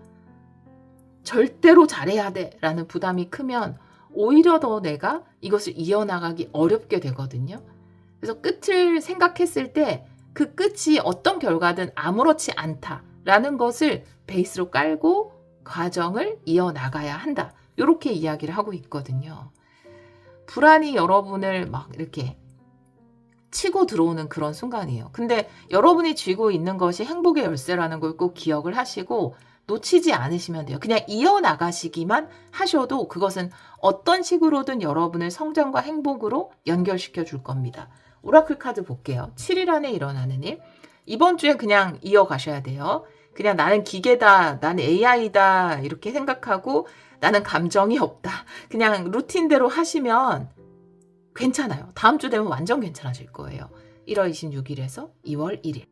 [SPEAKER 2] 절대로 잘해야 돼 라는 부담이 크면 오히려 더 내가 이것을 이어나가기 어렵게 되거든요. 그래서 끝을 생각했을 때 그 끝이 어떤 결과든 아무렇지 않다라는 것을 베이스로 깔고 과정을 이어나가야 한다. 이렇게 이야기를 하고 있거든요. 불안이 여러분을 막 이렇게 치고 들어오는 그런 순간이에요. 근데 여러분이 쥐고 있는 것이 행복의 열쇠라는 걸 꼭 기억을 하시고 놓치지 않으시면 돼요. 그냥 이어나가시기만 하셔도 그것은 어떤 식으로든 여러분을 성장과 행복으로 연결시켜 줄 겁니다. 오라클 카드 볼게요. 7일 안에 일어나는 일. 이번 주에 그냥 이어가셔야 돼요. 그냥 나는 기계다, 나는 AI다 이렇게 생각하고 나는 감정이 없다. 그냥 루틴대로 하시면 괜찮아요. 다음 주 되면 완전 괜찮아질 거예요. 1월 26일에서 2월 1일.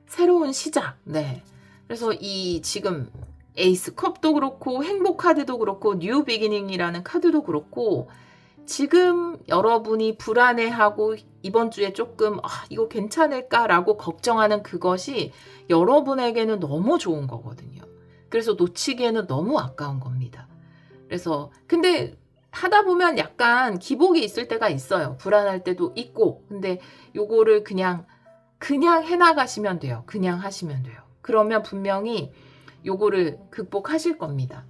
[SPEAKER 2] 새로운 시작. 네. 그래서 이 지금 에이스 컵도 그렇고 행복 카드도 그렇고 뉴 비기닝이라는 카드도 그렇고 지금 여러분이 불안해하고 이번 주에 조금 이거 괜찮을까라고 걱정하는 그것이 여러분에게는 너무 좋은 거거든요. 그래서 놓치기에는 너무 아까운 겁니다. 그래서 근데 하다 보면 약간 기복이 있을 때가 있어요. 불안할 때도 있고. 근데 요거를 그냥 해나가시면 돼요. 그냥 하시면 돼요. 그러면 분명히 요거를 극복하실 겁니다.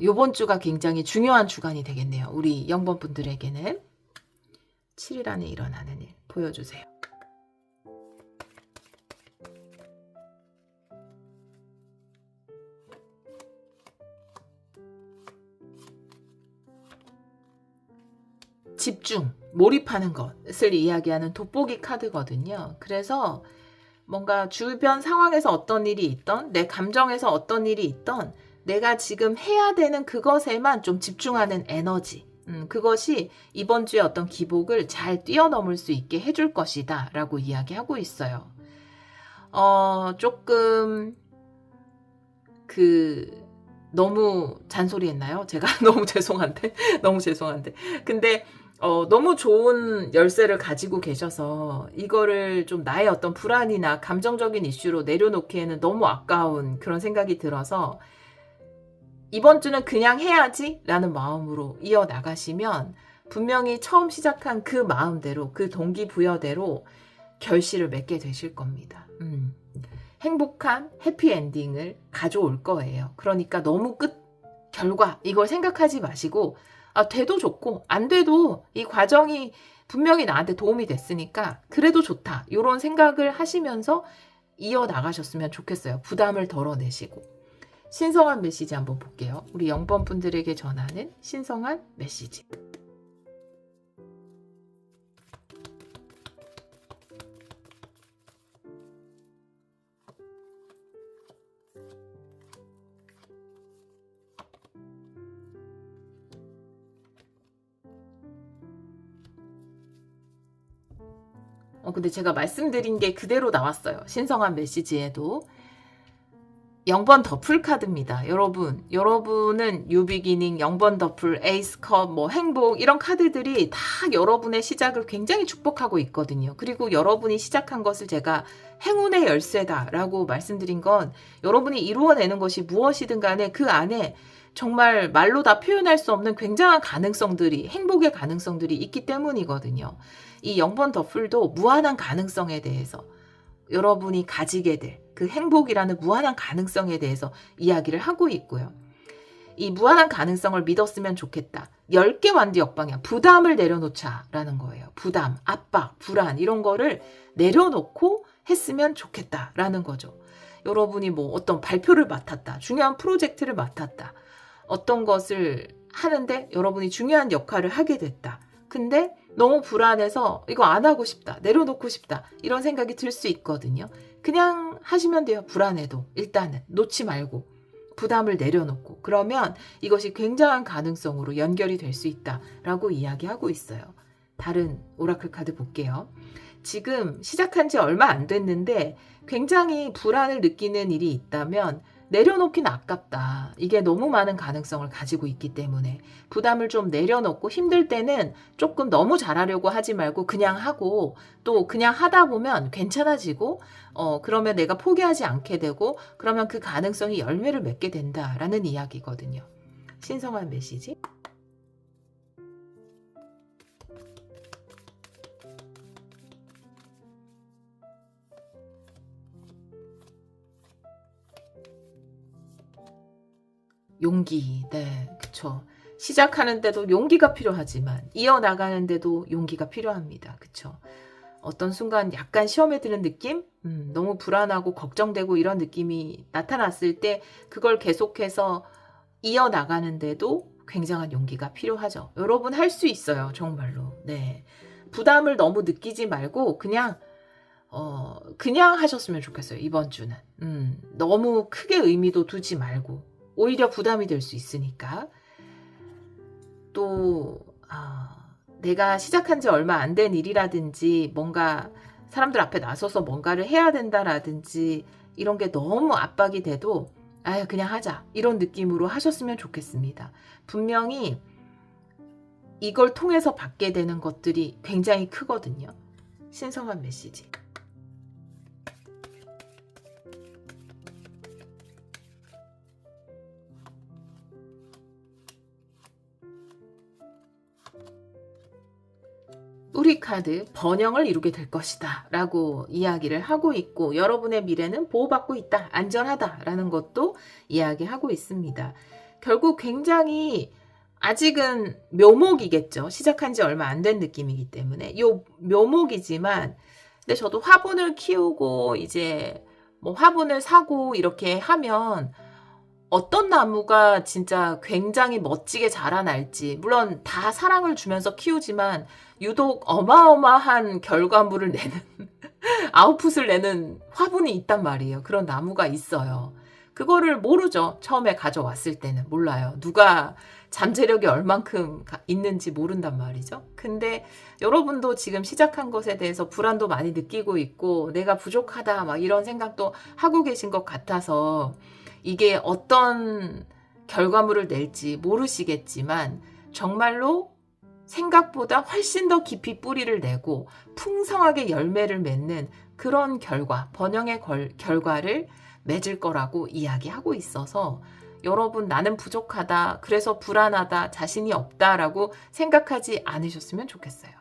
[SPEAKER 2] 요번 주가 굉장히 중요한 주간이 되겠네요. 우리 0번 분들에게는 7일 안에 일어나는 일 보여주세요. 집중, 몰입하는 것을 이야기하는 돋보기 카드거든요. 그래서 뭔가 주변 상황에서 어떤 일이 있던, 내 감정에서 어떤 일이 있던, 내가 지금 해야 되는 그것에만 좀 집중하는 에너지. 그것이 이번 주에 어떤 기복을 잘 뛰어넘을 수 있게 해줄 것이다. 라고 이야기하고 있어요. 조금, 너무 잔소리 했나요? 제가 너무 죄송한데. 너무 죄송한데. 근데, 너무 좋은 열쇠를 가지고 계셔서 이거를 좀 나의 어떤 불안이나 감정적인 이슈로 내려놓기에는 너무 아까운 그런 생각이 들어서 이번 주는 그냥 해야지 라는 마음으로 이어나가시면 분명히 처음 시작한 그 마음대로 그 동기부여대로 결실을 맺게 되실 겁니다. 행복한 해피엔딩을 가져올 거예요. 그러니까 너무 결과 이걸 생각하지 마시고 돼도 좋고 안 돼도 이 과정이 분명히 나한테 도움이 됐으니까 그래도 좋다. 이런 생각을 하시면서 이어나가셨으면 좋겠어요. 부담을 덜어내시고. 신성한 메시지 한번 볼게요. 우리 0번 분들에게 전하는 신성한 메시지. 근데 제가 말씀드린 게 그대로 나왔어요. 신성한 메시지에도. 0번 더풀 카드입니다. 여러분은 뉴비기닝, 0번 더풀, 에이스컵, 뭐 행복 이런 카드들이 다 여러분의 시작을 굉장히 축복하고 있거든요. 그리고 여러분이 시작한 것을 제가 행운의 열쇠다라고 말씀드린 건 여러분이 이루어내는 것이 무엇이든 간에 그 안에 정말 말로 다 표현할 수 없는 굉장한 가능성들이, 행복의 가능성들이 있기 때문이거든요. 이 0번 더풀도 무한한 가능성에 대해서 여러분이 가지게 될 그 행복이라는 무한한 가능성에 대해서 이야기를 하고 있고요. 이 무한한 가능성을 믿었으면 좋겠다. 10개 완드 역방향, 부담을 내려놓자라는 거예요. 부담, 압박, 불안 이런 거를 내려놓고 했으면 좋겠다라는 거죠. 여러분이 뭐 어떤 발표를 맡았다. 중요한 프로젝트를 맡았다. 어떤 것을 하는데 여러분이 중요한 역할을 하게 됐다. 근데 너무 불안해서 이거 안 하고 싶다. 내려놓고 싶다. 이런 생각이 들 수 있거든요. 그냥 하시면 돼요. 불안해도. 일단은 놓지 말고 부담을 내려놓고 그러면 이것이 굉장한 가능성으로 연결이 될 수 있다라고 이야기하고 있어요. 다른 오라클 카드 볼게요. 지금 시작한 지 얼마 안 됐는데 굉장히 불안을 느끼는 일이 있다면 내려놓긴 아깝다. 이게 너무 많은 가능성을 가지고 있기 때문에 부담을 좀 내려놓고 힘들 때는 조금 너무 잘하려고 하지 말고 그냥 하고 또 그냥 하다 보면 괜찮아지고 그러면 내가 포기하지 않게 되고 그러면 그 가능성이 열매를 맺게 된다라는 이야기거든요. 신성한 메시지. 용기, 네, 그쵸. 시작하는데도 용기가 필요하지만 이어나가는데도 용기가 필요합니다. 그쵸. 어떤 순간 약간 시험에 드는 느낌? 너무 불안하고 걱정되고 이런 느낌이 나타났을 때 그걸 계속해서 이어나가는데도 굉장한 용기가 필요하죠. 여러분 할 수 있어요. 정말로. 네. 부담을 너무 느끼지 말고 그냥 하셨으면 좋겠어요. 이번 주는. 너무 크게 의미도 두지 말고. 오히려 부담이 될 수 있으니까. 또 내가 시작한 지 얼마 안 된 일이라든지 뭔가 사람들 앞에 나서서 뭔가를 해야 된다라든지 이런 게 너무 압박이 돼도 그냥 하자 이런 느낌으로 하셨으면 좋겠습니다. 분명히 이걸 통해서 받게 되는 것들이 굉장히 크거든요. 신성한 메시지. 우리 카드 번영을 이루게 될 것이다 라고 이야기를 하고 있고 여러분의 미래는 보호받고 있다, 안전하다 라는 것도 이야기하고 있습니다. 결국 굉장히 아직은 묘목이겠죠. 시작한 지 얼마 안 된 느낌이기 때문에 요 묘목이지만 근데 저도 화분을 키우고 이제 뭐 화분을 사고 이렇게 하면 어떤 나무가 진짜 굉장히 멋지게 자라날지 물론 다 사랑을 주면서 키우지만 유독 어마어마한 결과물을 내는 아웃풋을 내는 화분이 있단 말이에요. 그런 나무가 있어요. 그거를 모르죠. 처음에 가져왔을 때는 몰라요. 누가 잠재력이 얼만큼 있는지 모른단 말이죠. 근데 여러분도 지금 시작한 것에 대해서 불안도 많이 느끼고 있고 내가 부족하다 막 이런 생각도 하고 계신 것 같아서 이게 어떤 결과물을 낼지 모르시겠지만 정말로 생각보다 훨씬 더 깊이 뿌리를 내고 풍성하게 열매를 맺는 그런 결과, 번영의 결과를 맺을 거라고 이야기하고 있어서 여러분 나는 부족하다, 그래서 불안하다, 자신이 없다라고 생각하지 않으셨으면 좋겠어요.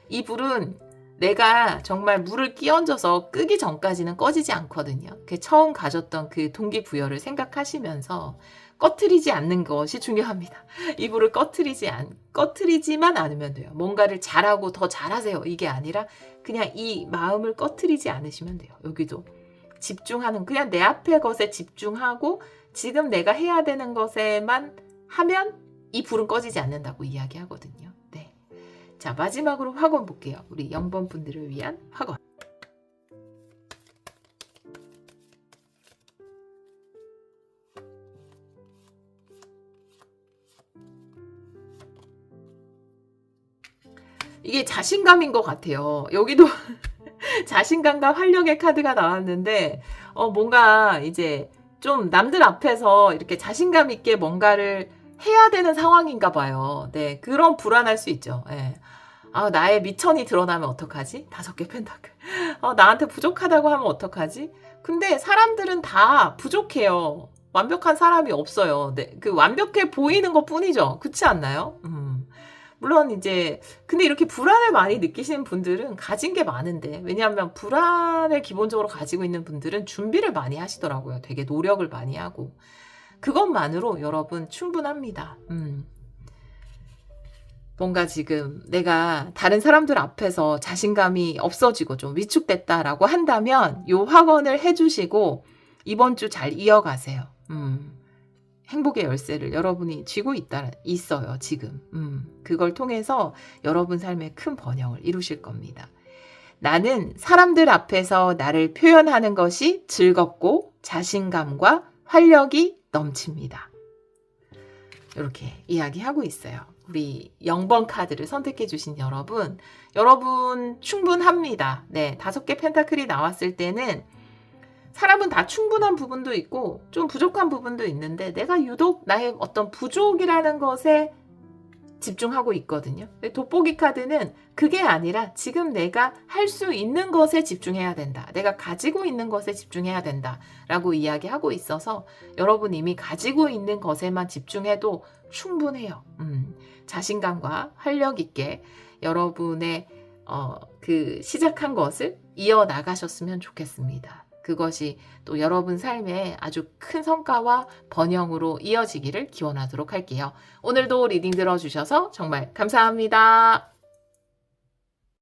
[SPEAKER 2] 이 불은 내가 정말 물을 끼얹어서 끄기 전까지는 꺼지지 않거든요. 처음 가졌던 그 동기부여를 생각하시면서 꺼트리지 않는 것이 중요합니다. 이 불을 꺼트리지만 않으면 돼요. 뭔가를 잘하고 더 잘하세요. 이게 아니라 그냥 이 마음을 꺼트리지 않으시면 돼요. 여기도 집중하는, 그냥 내 앞의 것에 집중하고 지금 내가 해야 되는 것에만 하면 이 불은 꺼지지 않는다고 이야기하거든요. 네. 자, 마지막으로 확언 볼게요. 우리 0번 분들을 위한 확언. 이게 자신감인 것 같아요. 여기도 자신감과 활력의 카드가 나왔는데, 뭔가 이제 좀 남들 앞에서 이렇게 자신감 있게 뭔가를 해야 되는 상황인가 봐요. 네, 그런 불안할 수 있죠. 네. 아, 나의 미천이 드러나면 어떡하지? 5개 펜타클. 나한테 부족하다고 하면 어떡하지? 근데 사람들은 다 부족해요. 완벽한 사람이 없어요. 네, 그 완벽해 보이는 것 뿐이죠. 그렇지 않나요? 물론 이제 근데 이렇게 불안을 많이 느끼시는 분들은 가진 게 많은데, 왜냐하면 불안을 기본적으로 가지고 있는 분들은 준비를 많이 하시더라고요. 되게 노력을 많이 하고. 그것만으로 여러분 충분합니다. 뭔가 지금 내가 다른 사람들 앞에서 자신감이 없어지고 좀 위축됐다라고 한다면 요 확언을 해주시고 이번 주 잘 이어가세요. 행복의 열쇠를 여러분이 쥐고 있어요, 지금. 그걸 통해서 여러분 삶에 큰 번영을 이루실 겁니다. 나는 사람들 앞에서 나를 표현하는 것이 즐겁고 자신감과 활력이 넘칩니다. 이렇게 이야기하고 있어요. 우리 0번 카드를 선택해 주신 여러분 충분합니다. 네, 5개 펜타클이 나왔을 때는 사람은 다 충분한 부분도 있고 좀 부족한 부분도 있는데 내가 유독 나의 어떤 부족이라는 것에 집중하고 있거든요. 돋보기 카드는 그게 아니라 지금 내가 할 수 있는 것에 집중해야 된다. 내가 가지고 있는 것에 집중해야 된다. 라고 이야기하고 있어서 여러분 이미 가지고 있는 것에만 집중해도 충분해요. 자신감과 활력 있게 여러분의 그 시작한 것을 이어나가셨으면 좋겠습니다. 그것이 또 여러분 삶에 아주 큰 성과와 번영으로 이어지기를 기원하도록 할게요. 오늘도 리딩 들어주셔서 정말 감사합니다.